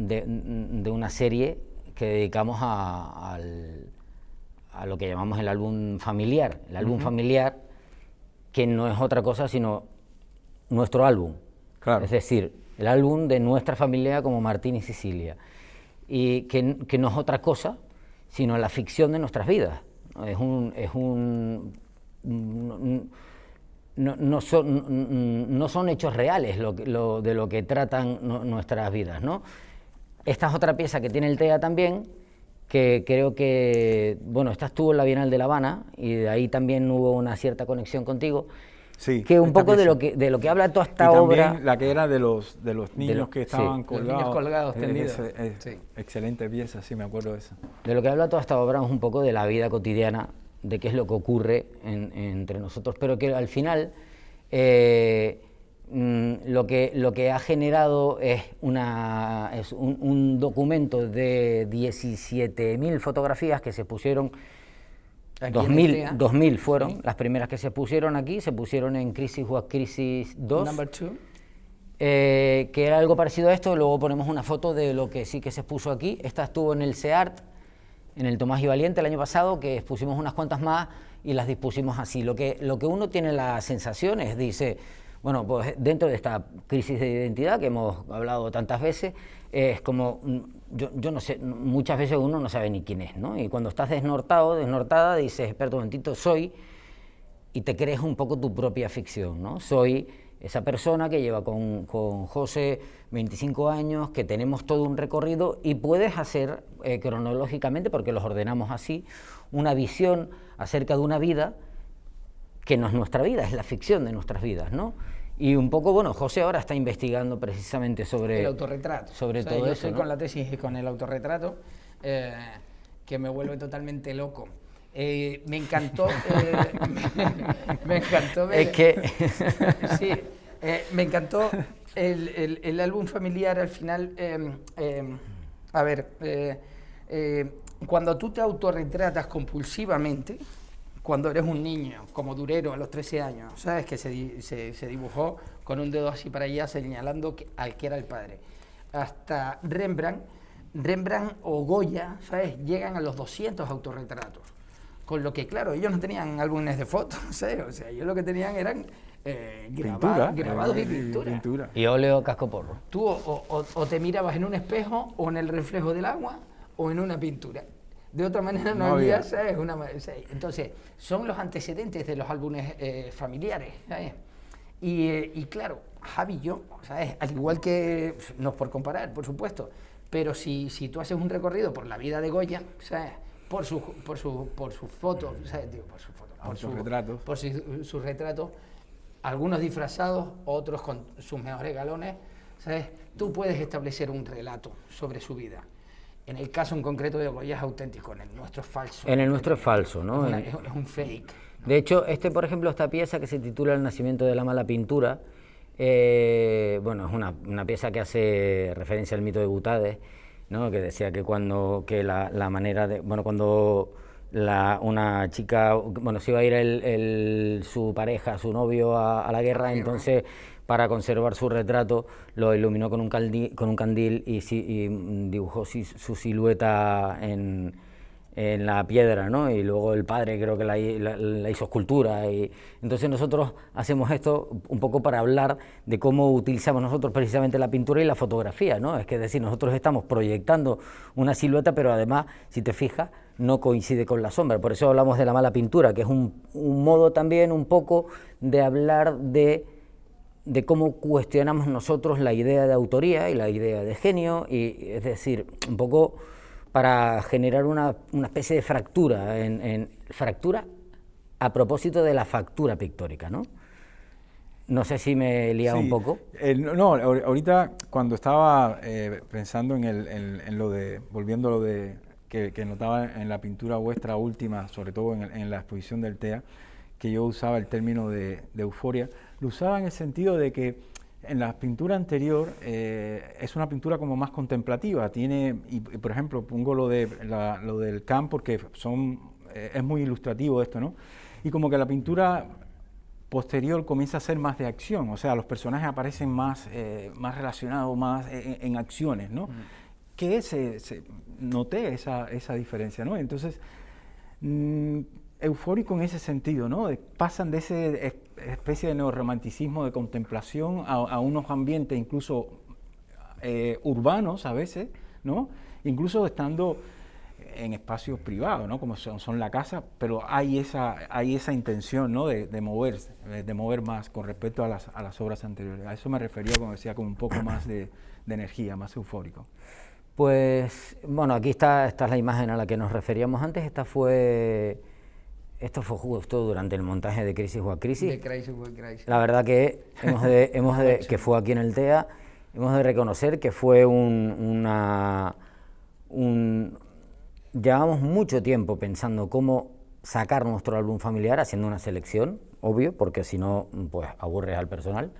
Speaker 2: serie que dedicamos a lo que llamamos el álbum familiar. El álbum familiar, que no es otra cosa sino nuestro álbum.
Speaker 1: Claro.
Speaker 2: Es decir, el álbum de nuestra familia como Martín y Cecilia. Y que no es otra cosa sino la ficción de nuestras vidas. No son hechos reales de lo que tratan nuestras vidas, ¿no? Esta es otra pieza que tiene el TEA también, que creo que, bueno, esta estuvo en la Bienal de La Habana y de ahí también hubo una cierta conexión contigo.
Speaker 1: Sí,
Speaker 2: que un poco de lo que habla toda esta obra.
Speaker 1: También la que era de los niños que estaban colgados.
Speaker 3: Los niños colgados, tendidos.
Speaker 1: Sí. Excelente pieza, sí, me acuerdo de eso.
Speaker 2: De lo que habla toda esta obra es un poco de la vida cotidiana, de qué es lo que ocurre entre nosotros, pero que al final lo que ha generado es un documento de 17.000 fotografías que se pusieron. 2000 fueron, sí. Las primeras que se pusieron aquí, se pusieron en Crisis What Crisis 2.
Speaker 3: Number 2.
Speaker 2: Que era algo parecido a esto, luego ponemos una foto de lo que sí que se puso aquí. Esta estuvo en el SEART, en el Tomás y Valiente el año pasado, que expusimos unas cuantas más y las dispusimos así. Lo que uno tiene la sensación es, dice, bueno, pues dentro de esta crisis de identidad que hemos hablado tantas veces, es como... Yo no sé, muchas veces uno no sabe ni quién es, ¿no? Y cuando estás desnortada, dices, espera un momentito, soy, y te crees un poco tu propia ficción, ¿no? Soy esa persona que lleva con José 25 años, que tenemos todo un recorrido y puedes hacer cronológicamente, porque los ordenamos así, una visión acerca de una vida que no es nuestra vida, es la ficción de nuestras vidas, ¿no? Y un poco, bueno, José ahora está investigando precisamente sobre...
Speaker 3: El autorretrato.
Speaker 2: Sobre todo
Speaker 3: yo
Speaker 2: eso,
Speaker 3: estoy
Speaker 2: ¿no?
Speaker 3: con la tesis y con el autorretrato, que me vuelve totalmente loco. Me encantó... me encantó ver...
Speaker 2: Es que...
Speaker 3: sí, me encantó el álbum familiar al final. A ver, Cuando tú te autorretratas compulsivamente, cuando eres un niño, como Durero a los 13 años, ¿sabes? Que se dibujó con un dedo así para allá señalando al que era el padre. Hasta Rembrandt o Goya, ¿sabes? Llegan a los 200 autorretratos. Con lo que, claro, ellos no tenían álbumes de fotos, ¿sabes? O sea, ellos lo que tenían eran grabados y pintura.
Speaker 2: Y óleo cascoporro.
Speaker 3: Tú o te mirabas en un espejo, o en el reflejo del agua, o en una pintura. De otra manera no había, ¿sabes? Entonces, son los antecedentes de los álbumes familiares, ¿sabes? Y claro, Javi y yo, ¿sabes? Al igual que, no es por comparar, por supuesto, pero si tú haces un recorrido por la vida de Goya, ¿sabes? Por sus fotos, ¿sabes? Digo, por sus retratos, algunos disfrazados, otros con sus mejores galones, ¿sabes? Tú puedes establecer un relato sobre su vida. En el caso en concreto de Goya es auténtico, en el nuestro es falso.
Speaker 2: En el nuestro es falso, ¿no?
Speaker 3: Es un fake.
Speaker 2: De hecho, por ejemplo, esta pieza que se titula El nacimiento de la mala pintura, bueno, es una pieza que hace referencia al mito de Butades, ¿no? Que decía que cuando una chica, se iba a ir su pareja, su novio a la guerra, entonces para conservar su retrato lo iluminó con un candil y dibujó su silueta en la piedra, ¿no? Y luego el padre creo que la hizo escultura. Y entonces nosotros hacemos esto un poco para hablar de cómo utilizamos nosotros precisamente la pintura y la fotografía, ¿no? Es decir, nosotros estamos proyectando una silueta, pero además, si te fijas, no coincide con la sombra. Por eso hablamos de la mala pintura, que es un modo también un poco de hablar de cómo cuestionamos nosotros la idea de autoría y la idea de genio, y es decir, un poco para generar una especie de fractura, fractura a propósito de la factura pictórica, ¿no? No sé si me he liado un poco.
Speaker 1: No, ahorita cuando estaba pensando en lo de, volviendo a lo de que notaba en la pintura vuestra última, sobre todo en la exposición del TEA, que yo usaba el término de euforia, lo usaba en el sentido de que en la pintura anterior es una pintura como más contemplativa, y por ejemplo pongo lo del Camp porque es muy ilustrativo esto, ¿no? Y como que la pintura posterior comienza a ser más de acción, o sea, los personajes aparecen más relacionados, más en acciones, ¿no? Que noté esa diferencia, ¿no? Entonces, eufórico en ese sentido, ¿no? Pasan de esa especie de neorromanticismo de contemplación a unos ambientes incluso urbanos a veces, ¿no? Incluso estando en espacios privados, ¿no? Como son la casa, pero hay esa intención, ¿no? de mover más con respecto a las obras anteriores. A eso me refería, como decía, con un poco más de energía, más eufórico.
Speaker 2: Pues, bueno, aquí esta es la imagen a la que nos referíamos antes. Esto fue justo durante el montaje de Crisis o a Crisis.
Speaker 3: De Crisis o a Crisis.
Speaker 2: La verdad que que fue aquí en el TEA, hemos de reconocer que fue llevamos mucho tiempo pensando cómo sacar nuestro álbum familiar, haciendo una selección, obvio, porque si no, pues aburres al personal.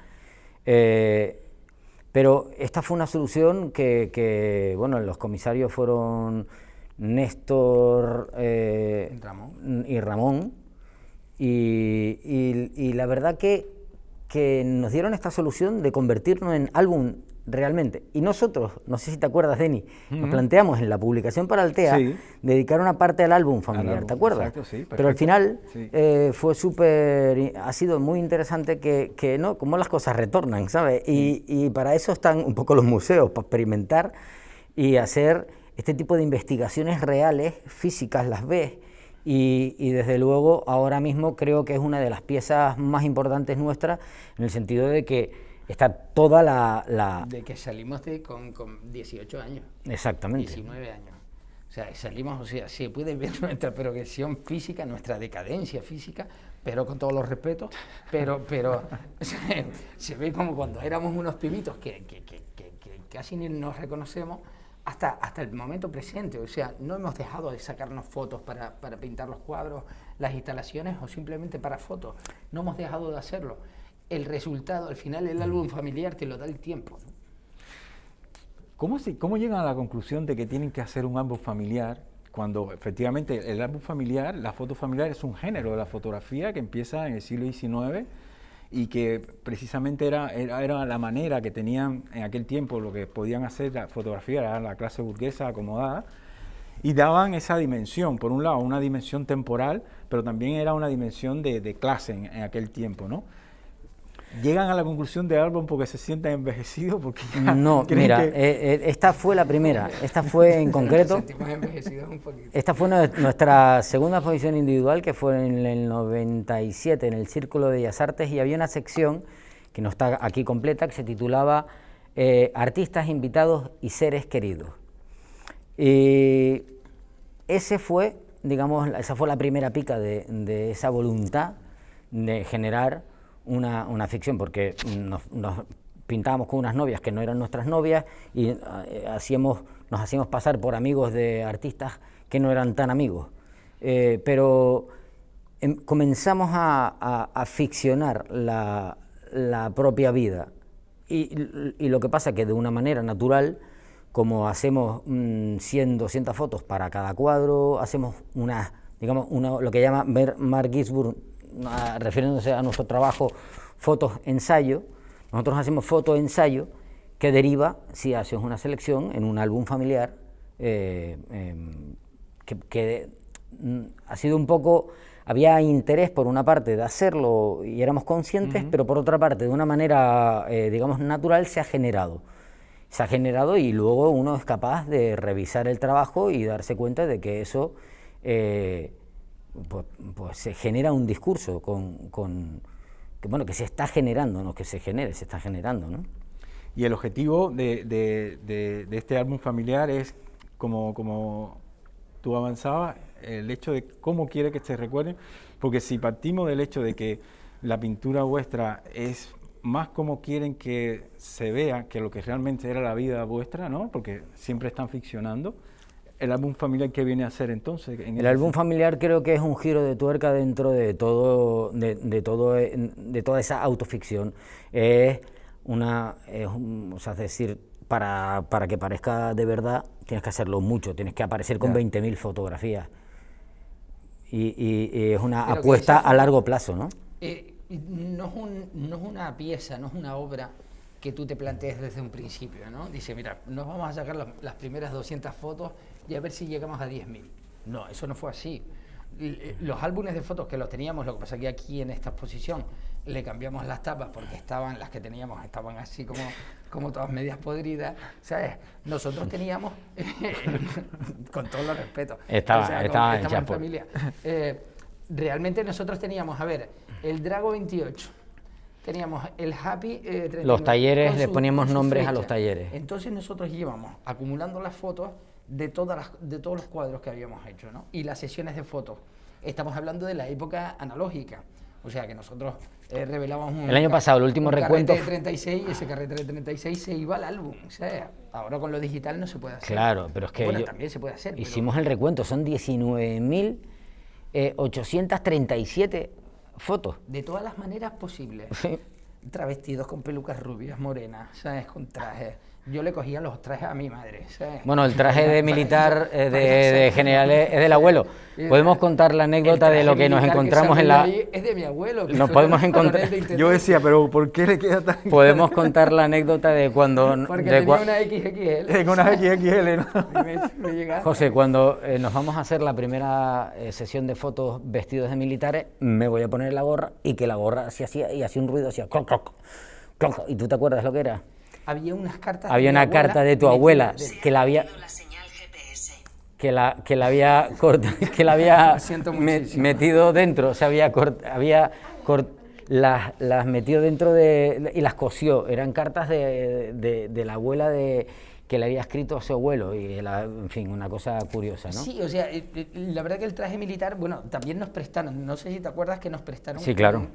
Speaker 2: Pero esta fue una solución que los comisarios fueron Néstor y Ramón, y la verdad que nos dieron esta solución de convertirnos en álbum realmente. Y nosotros, no sé si te acuerdas, Denis, nos planteamos en la publicación para el TEA dedicar una parte al álbum familiar, ¿te acuerdas?
Speaker 1: Exacto, sí,
Speaker 2: pero al final ha sido muy interesante que no, cómo las cosas retornan, ¿sabes? Y para eso están un poco los museos, para experimentar y hacer este tipo de investigaciones reales, físicas, las ves. Y desde luego ahora mismo creo que es una de las piezas más importantes nuestras, en el sentido de que está toda
Speaker 3: de que salimos con 18 años.
Speaker 2: Exactamente.
Speaker 3: 19 años. O sea, salimos, se puede ver nuestra progresión física, nuestra decadencia física, pero con todos los respetos, pero se ve como cuando éramos unos pibitos que casi ni nos reconocemos, hasta el momento presente. O sea, no hemos dejado de sacarnos fotos para pintar los cuadros, las instalaciones o simplemente para fotos. No hemos dejado de hacerlo. El resultado, al final, el álbum familiar te lo da el tiempo, ¿no?
Speaker 1: ¿Cómo llegan a la conclusión de que tienen que hacer un álbum familiar cuando efectivamente el álbum familiar, la foto familiar es un género de la fotografía que empieza en el siglo XIX y que precisamente era la manera que tenían en aquel tiempo, lo que podían hacer la fotografía, era la clase burguesa acomodada, y daban esa dimensión, por un lado una dimensión temporal, pero también era una dimensión de clase en aquel tiempo, ¿no? ¿Llegan a la conclusión de álbum porque se sienten envejecidos? Porque
Speaker 2: no, mira, esta fue la primera, esta fue en concreto,
Speaker 3: Nos sentimos envejecidos un poquito.
Speaker 2: esta fue nuestra segunda exposición individual, que fue en el 97 en el Círculo de Bellas Artes, y había una sección que no está aquí completa, que se titulaba Artistas, invitados y seres queridos. Y esa fue la primera pica de esa voluntad de generar una ficción, porque nos pintábamos con unas novias que no eran nuestras novias y nos hacíamos pasar por amigos de artistas que no eran tan amigos. Pero comenzamos a ficcionar la propia vida y lo que pasa es que de una manera natural, como hacemos 100, 200 fotos para cada cuadro, hacemos lo que llama Mark Ginsburg, refiriéndose a nuestro trabajo, fotos-ensayo. Nosotros hacemos foto-ensayo que deriva, si haces una selección, en un álbum familiar, que ha sido un poco, había interés por una parte de hacerlo y éramos conscientes, pero por otra parte, de una manera, natural, se ha generado y luego uno es capaz de revisar el trabajo y darse cuenta de que eso pues se genera un discurso que se está generando, no que se genere, se está generando, ¿no?
Speaker 1: Y el objetivo de este álbum familiar es, como tú avanzabas, el hecho de cómo quiere que se recuerden, porque si partimos del hecho de que la pintura vuestra es más como quieren que se vea que lo que realmente era la vida vuestra, ¿no? Porque siempre están ficcionando. ¿El álbum familiar qué viene a ser entonces?
Speaker 2: El álbum familiar creo que es un giro de tuerca dentro de toda esa autoficción. Para que parezca de verdad tienes que hacerlo mucho, tienes que aparecer con 20.000 fotografías. Y es una apuesta a largo plazo, ¿no?
Speaker 3: No es una pieza, no es una obra que tú te plantees desde un principio, ¿no? Dice, mira, nos vamos a sacar las primeras 200 fotos y a ver si llegamos a 10.000. No, eso no fue así. Los álbumes de fotos que los teníamos, lo que pasa es que aquí en esta exposición le cambiamos las tapas porque las que teníamos estaban así como todas medias podridas, ¿sabes? Nosotros teníamos, con todo el respeto,
Speaker 2: estamos
Speaker 3: en familia. Realmente nosotros teníamos, el Drago 28, teníamos el Happy 39,
Speaker 2: los talleres, les poníamos nombres a los talleres.
Speaker 3: Entonces nosotros íbamos acumulando las fotos de todos los cuadros que habíamos hecho, ¿no? Y las sesiones de fotos. Estamos hablando de la época analógica. O sea que nosotros revelábamos
Speaker 2: el año pasado, el último recuento,
Speaker 3: carrete de 36, y ese carrete de 36 se iba al álbum. O sea, ahora con lo digital no se puede hacer.
Speaker 2: Claro, pero es que
Speaker 3: también se puede hacer.
Speaker 2: Hicimos el recuento, son 19.837 fotos.
Speaker 3: De todas las maneras posibles.
Speaker 2: Sí.
Speaker 3: Travestidos con pelucas rubias, morenas, ¿sabes? Con trajes. Yo le cogía los trajes a mi madre, ¿sabes?
Speaker 2: Bueno, el traje de militar de general es del abuelo. Podemos contar la anécdota de lo que nos encontramos en la...
Speaker 3: Es de mi abuelo.
Speaker 2: Nos podemos encontrar...
Speaker 1: Yo decía, pero ¿por qué le queda tan...?
Speaker 2: Podemos contar la anécdota de cuando...
Speaker 3: Porque tenía una XXL.
Speaker 1: Tengo una XXL, ¿no?
Speaker 3: me
Speaker 2: José, cuando nos vamos a hacer la primera sesión de fotos vestidos de militares, me voy a poner la gorra y que la gorra se hacía y hacía un ruido, hacía cloc, cloc, cloc. ¿Y tú te acuerdas lo que era?
Speaker 3: Había unas cartas.
Speaker 2: Había una carta de tu abuela que la había metido dentro, o sea, las metió dentro y las cosió. Eran cartas de la abuela que le había escrito a su abuelo y en fin, una cosa curiosa, ¿no?
Speaker 3: Sí, o sea, la verdad que el traje militar, bueno, también nos prestaron, no sé si te acuerdas que nos prestaron.
Speaker 2: Sí, claro.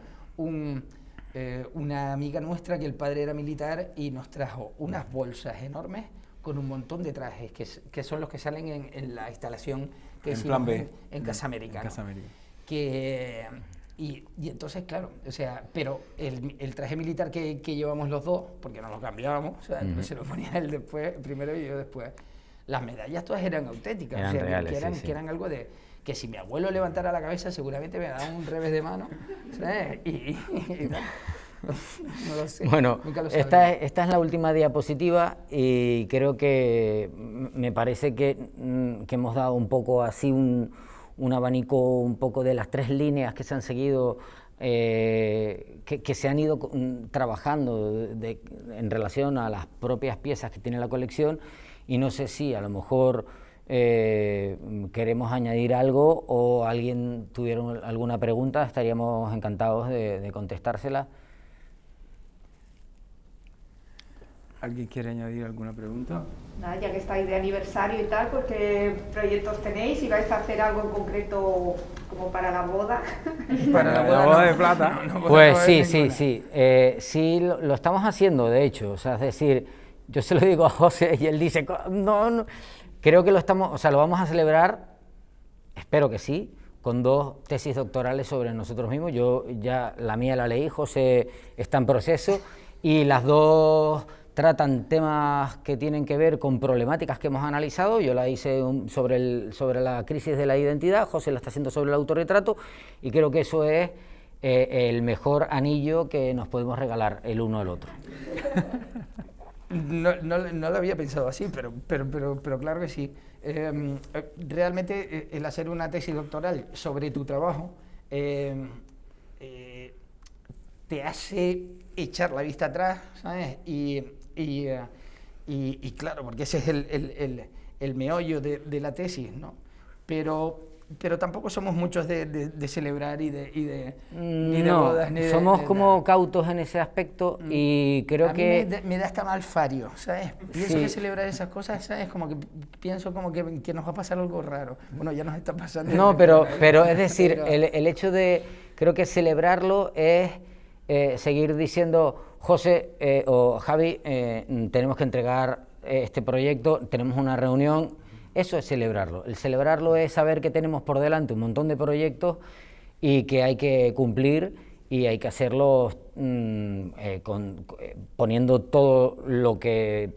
Speaker 3: Una amiga nuestra que el padre era militar y nos trajo unas bolsas enormes con un montón de trajes que son los que salen en la instalación que hicimos en Casa América, ¿no?
Speaker 1: Casa América.
Speaker 3: Que Y entonces, claro, o sea, pero el traje militar que llevamos los dos, porque nos lo cambiábamos, o sea, se lo ponía él después, primero y yo después, las medallas todas eran auténticas,
Speaker 2: Eran
Speaker 3: o sea,
Speaker 2: reales,
Speaker 3: que eran algo de que si mi abuelo levantara la cabeza seguramente me daba un revés de mano, ¿sabes? Y tal. No lo sé.
Speaker 2: Bueno,
Speaker 3: Nunca lo
Speaker 2: esta
Speaker 3: sabré.
Speaker 2: es la última diapositiva y creo que me parece que hemos dado un poco así un abanico un poco de las 3 líneas que se han seguido, que se han ido trabajando en relación a las propias piezas que tiene la colección, y no sé si a lo mejor queremos añadir algo o alguien tuviera alguna pregunta, estaríamos encantados de contestársela.
Speaker 1: ¿Alguien quiere añadir alguna pregunta?
Speaker 4: Nada, ya que estáis de aniversario y tal, pues ¿qué proyectos tenéis? ¿Y vais a hacer algo en concreto como para la boda?
Speaker 3: Para la boda,
Speaker 1: boda
Speaker 3: no.
Speaker 1: de plata.
Speaker 2: Pues sí, sí, lo estamos haciendo, de hecho, o sea, es decir, yo se lo digo a José y él dice, no, creo que lo vamos a celebrar, espero que sí, con 2 tesis doctorales sobre nosotros mismos. Yo ya la mía la leí, José está en proceso, y las 2 tratan temas que tienen que ver con problemáticas que hemos analizado. Yo la hice sobre la crisis de la identidad, José la está haciendo sobre el autorretrato, y creo que eso es el mejor anillo que nos podemos regalar el uno al otro.
Speaker 3: No lo había pensado así, pero claro que sí. Realmente el hacer una tesis doctoral sobre tu trabajo te hace echar la vista atrás, ¿sabes? Y claro, porque ese es el meollo de la tesis, ¿no? Pero tampoco somos muchos de celebrar y de bodas. Ni
Speaker 2: somos como cautos en ese aspecto, y creo que...
Speaker 3: me da hasta malfario, ¿sabes? Pienso
Speaker 2: Sí.
Speaker 3: que celebrar esas cosas, ¿sabes? Como que pienso como que nos va a pasar algo raro. Bueno, ya nos está pasando.
Speaker 2: No, pero es decir, el hecho de, creo que celebrarlo es seguir diciendo, José o Javi, tenemos que entregar este proyecto, tenemos una reunión. Eso es celebrarlo. El celebrarlo es saber que tenemos por delante un montón de proyectos y que hay que cumplir, y hay que hacerlo poniendo todo lo que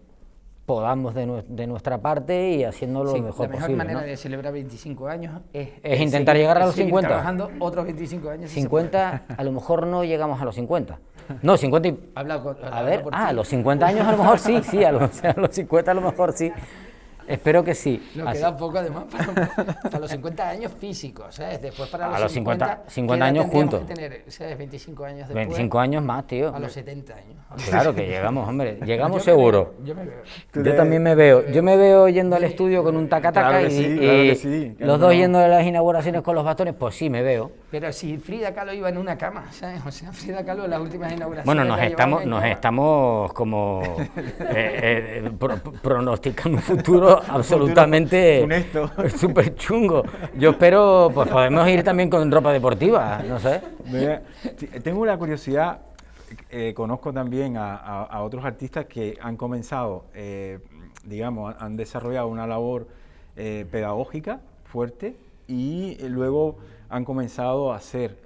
Speaker 2: podamos de nuestra parte y haciéndolo lo mejor
Speaker 3: la mejor
Speaker 2: posible,
Speaker 3: manera
Speaker 2: ¿no?
Speaker 3: de celebrar 25 años
Speaker 2: Es intentar llegar a los
Speaker 3: seguir
Speaker 2: 50.
Speaker 3: trabajando otros 25 años.
Speaker 2: 50, a lo mejor no llegamos a los 50. No, 50 y...
Speaker 3: Habla
Speaker 2: A ver,
Speaker 3: por ti.
Speaker 2: a los 50 años a lo mejor sí, a los 50 a lo mejor sí. Espero que sí.
Speaker 3: Nos
Speaker 2: Así.
Speaker 3: queda poco además para los 50 años físicos, ¿sabes? Después para
Speaker 2: A los 50
Speaker 3: ¿qué edad
Speaker 2: años
Speaker 3: tendríamos
Speaker 2: juntos.
Speaker 3: que tener, ¿sabes? 25 años después.
Speaker 2: 25 años más, tío.
Speaker 3: A los 70 años.
Speaker 2: Claro que llegamos, hombre. Llegamos
Speaker 3: Yo me
Speaker 2: seguro.
Speaker 3: veo, yo me veo.
Speaker 2: Yo también me veo. Yo me veo yendo al estudio con un taca-taca
Speaker 1: Claro que
Speaker 2: y,
Speaker 1: sí, claro que sí,
Speaker 2: los
Speaker 1: claro
Speaker 2: dos
Speaker 1: que no.
Speaker 2: yendo a las inauguraciones con los bastones, pues sí, me veo.
Speaker 3: Pero si Frida Kahlo iba en una cama, ¿sabes? O sea, Frida Kahlo en las últimas inauguraciones...
Speaker 2: Bueno,
Speaker 3: la llevaba en
Speaker 2: nos
Speaker 3: cama.
Speaker 2: estamos como pronosticando un futuro absolutamente
Speaker 1: funesto.
Speaker 2: súper chungo. Yo espero, pues podemos ir también con ropa deportiva, no sé.
Speaker 1: Mira, tengo una curiosidad, conozco también a otros artistas que han comenzado, digamos, han desarrollado una labor pedagógica fuerte y luego han comenzado a hacer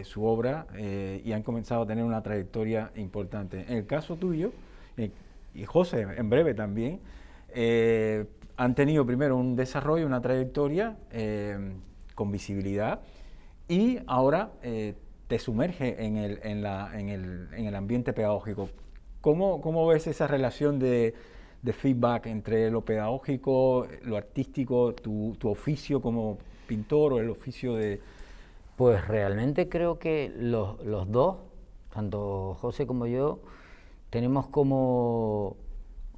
Speaker 1: su obra y han comenzado a tener una trayectoria importante. En el caso tuyo, y José en breve también, han tenido primero un desarrollo, una trayectoria con visibilidad, y ahora te sumerge en el ambiente pedagógico. ¿Cómo ves esa relación de feedback entre lo pedagógico, lo artístico, tu oficio como pintor o el oficio de...?
Speaker 2: Pues realmente creo que los dos, tanto José como yo, tenemos como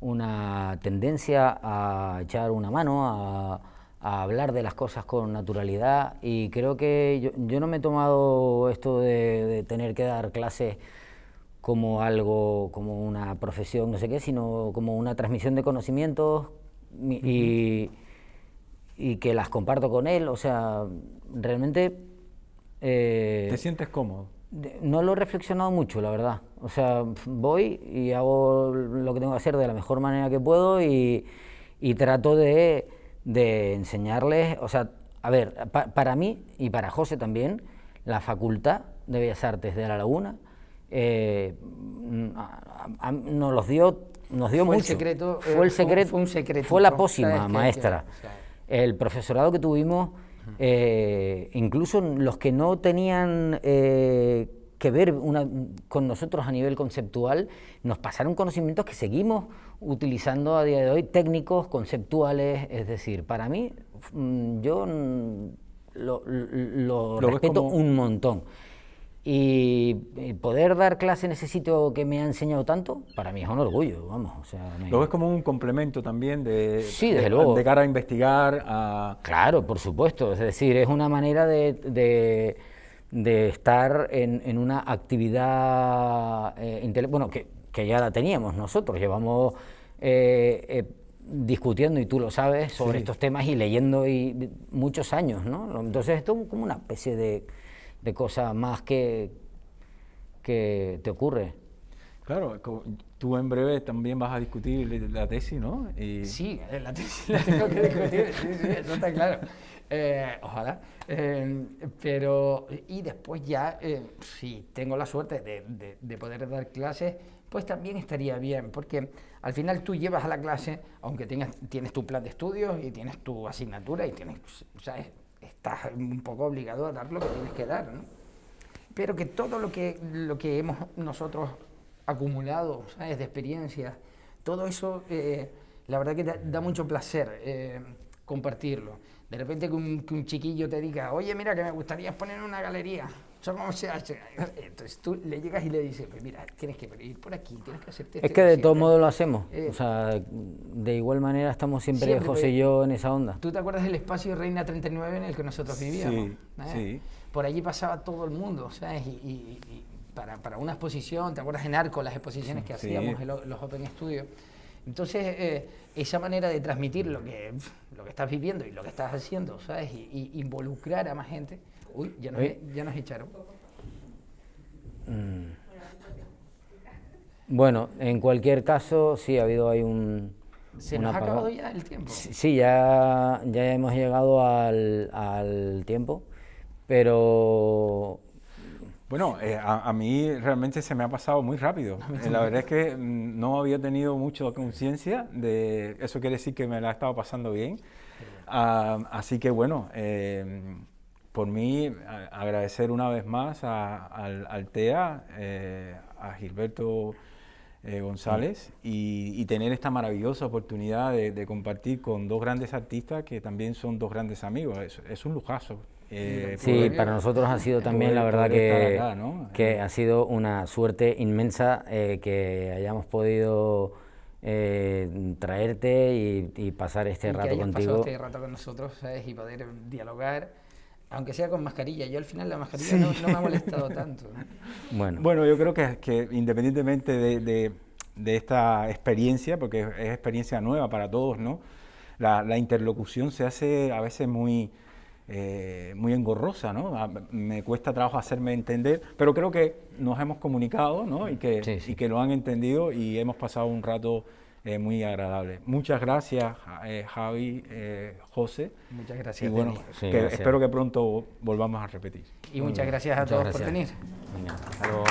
Speaker 2: una tendencia a echar una mano, a hablar de las cosas con naturalidad, y creo que yo no me he tomado esto de tener que dar clases como algo, como una profesión, no sé qué, sino como una transmisión de conocimientos y que las comparto con él. O sea, realmente...
Speaker 1: ¿Te sientes cómodo?
Speaker 2: No lo he reflexionado mucho, la verdad. O sea, voy y hago lo que tengo que hacer de la mejor manera que puedo y trato de enseñarles. O sea, a ver, para mí y para José también, la Facultad de Bellas Artes de La Laguna nos dio
Speaker 3: Fue
Speaker 2: mucho.
Speaker 3: el secreto,
Speaker 2: Fue el secreto,
Speaker 3: fue un secretito,
Speaker 2: fue la
Speaker 3: ¿sabes?
Speaker 2: pócima maestra. El profesorado que tuvimos, incluso los que no tenían que ver con nosotros a nivel conceptual, nos pasaron conocimientos que seguimos utilizando a día de hoy, técnicos, conceptuales, es decir, para mí, yo lo respeto un montón. Y poder dar clase en ese sitio que me ha enseñado tanto, para mí es un orgullo, vamos. O sea,
Speaker 1: ¿Lo ves como un complemento también
Speaker 2: sí, desde luego.
Speaker 1: de cara a investigar?
Speaker 2: Claro, por supuesto. Es decir, es una manera de estar en una actividad bueno, que ya la teníamos nosotros. Llevamos discutiendo, y tú lo sabes, sobre estos temas y leyendo muchos años, ¿no? Entonces esto es como una especie de cosa más que te ocurre.
Speaker 1: Claro, tú en breve también vas a discutir la tesis, ¿no?
Speaker 3: Sí, la tesis la tengo que discutir, sí, eso está claro. Ojalá. Pero, y después ya, si tengo la suerte de poder dar clases, pues también estaría bien, porque al final tú llevas a la clase, aunque tienes tu plan de estudios y tienes tu asignatura y ¿sabes? Estás un poco obligado a dar lo que tienes que dar, ¿no? Pero que todo lo que hemos nosotros acumulado, ¿sabes? De experiencias, todo eso, la verdad que da mucho placer compartirlo. De repente que un chiquillo te diga, oye, mira, que me gustaría poner una galería, ¿eso cómo se hace? Entonces tú le llegas y le dices, pues mira, tienes que ir por aquí, tienes que hacerte...
Speaker 2: Es que de todos modos lo hacemos, o sea, de igual manera estamos siempre José y yo en esa onda.
Speaker 3: ¿Tú te acuerdas del espacio Reina 39 en el que nosotros vivíamos?
Speaker 1: Sí, sí.
Speaker 3: Por allí pasaba todo el mundo, ¿sabes? Y para una exposición, ¿te acuerdas en Arco, las exposiciones que hacíamos, los Open Studios? Entonces, esa manera de transmitir lo que estás viviendo y lo que estás haciendo, ¿sabes? Y involucrar a más gente. Uy, ya nos echaron.
Speaker 2: Bueno, en cualquier caso, sí, ha habido ahí
Speaker 3: ¿Se nos ha acabado ya el tiempo?
Speaker 2: Sí, ya hemos llegado al tiempo, pero...
Speaker 1: Bueno, a mí realmente se me ha pasado muy rápido. La verdad es que no había tenido mucha conciencia de eso, quiere decir que me la he estado pasando bien. Así que bueno, por mí agradecer una vez más al TEA, a Gilberto González y tener esta maravillosa oportunidad de compartir con dos grandes artistas que también son dos grandes amigos. Es un lujazo.
Speaker 2: Sí, para nosotros ha sido también, la verdad, que,
Speaker 1: acá, ¿no?
Speaker 2: que ha sido una suerte inmensa que hayamos podido traerte y pasar este rato contigo.
Speaker 3: Pasado este rato con nosotros, ¿sabes? Y poder dialogar, aunque sea con mascarilla. Yo al final la mascarilla no me ha molestado tanto, ¿no?
Speaker 1: Bueno, yo creo que independientemente de esta experiencia, porque es experiencia nueva para todos, ¿no? La interlocución se hace a veces muy engorrosa, ¿no? Me cuesta trabajo hacerme entender, pero creo que nos hemos comunicado, ¿no? Y que lo han entendido y hemos pasado un rato muy agradable. Muchas gracias, Javi, José.
Speaker 3: Muchas gracias,
Speaker 1: y bueno,
Speaker 2: gracias.
Speaker 1: espero que pronto volvamos a repetir.
Speaker 3: Y muchas gracias a todos por venir.
Speaker 2: Venga.
Speaker 1: Hasta luego.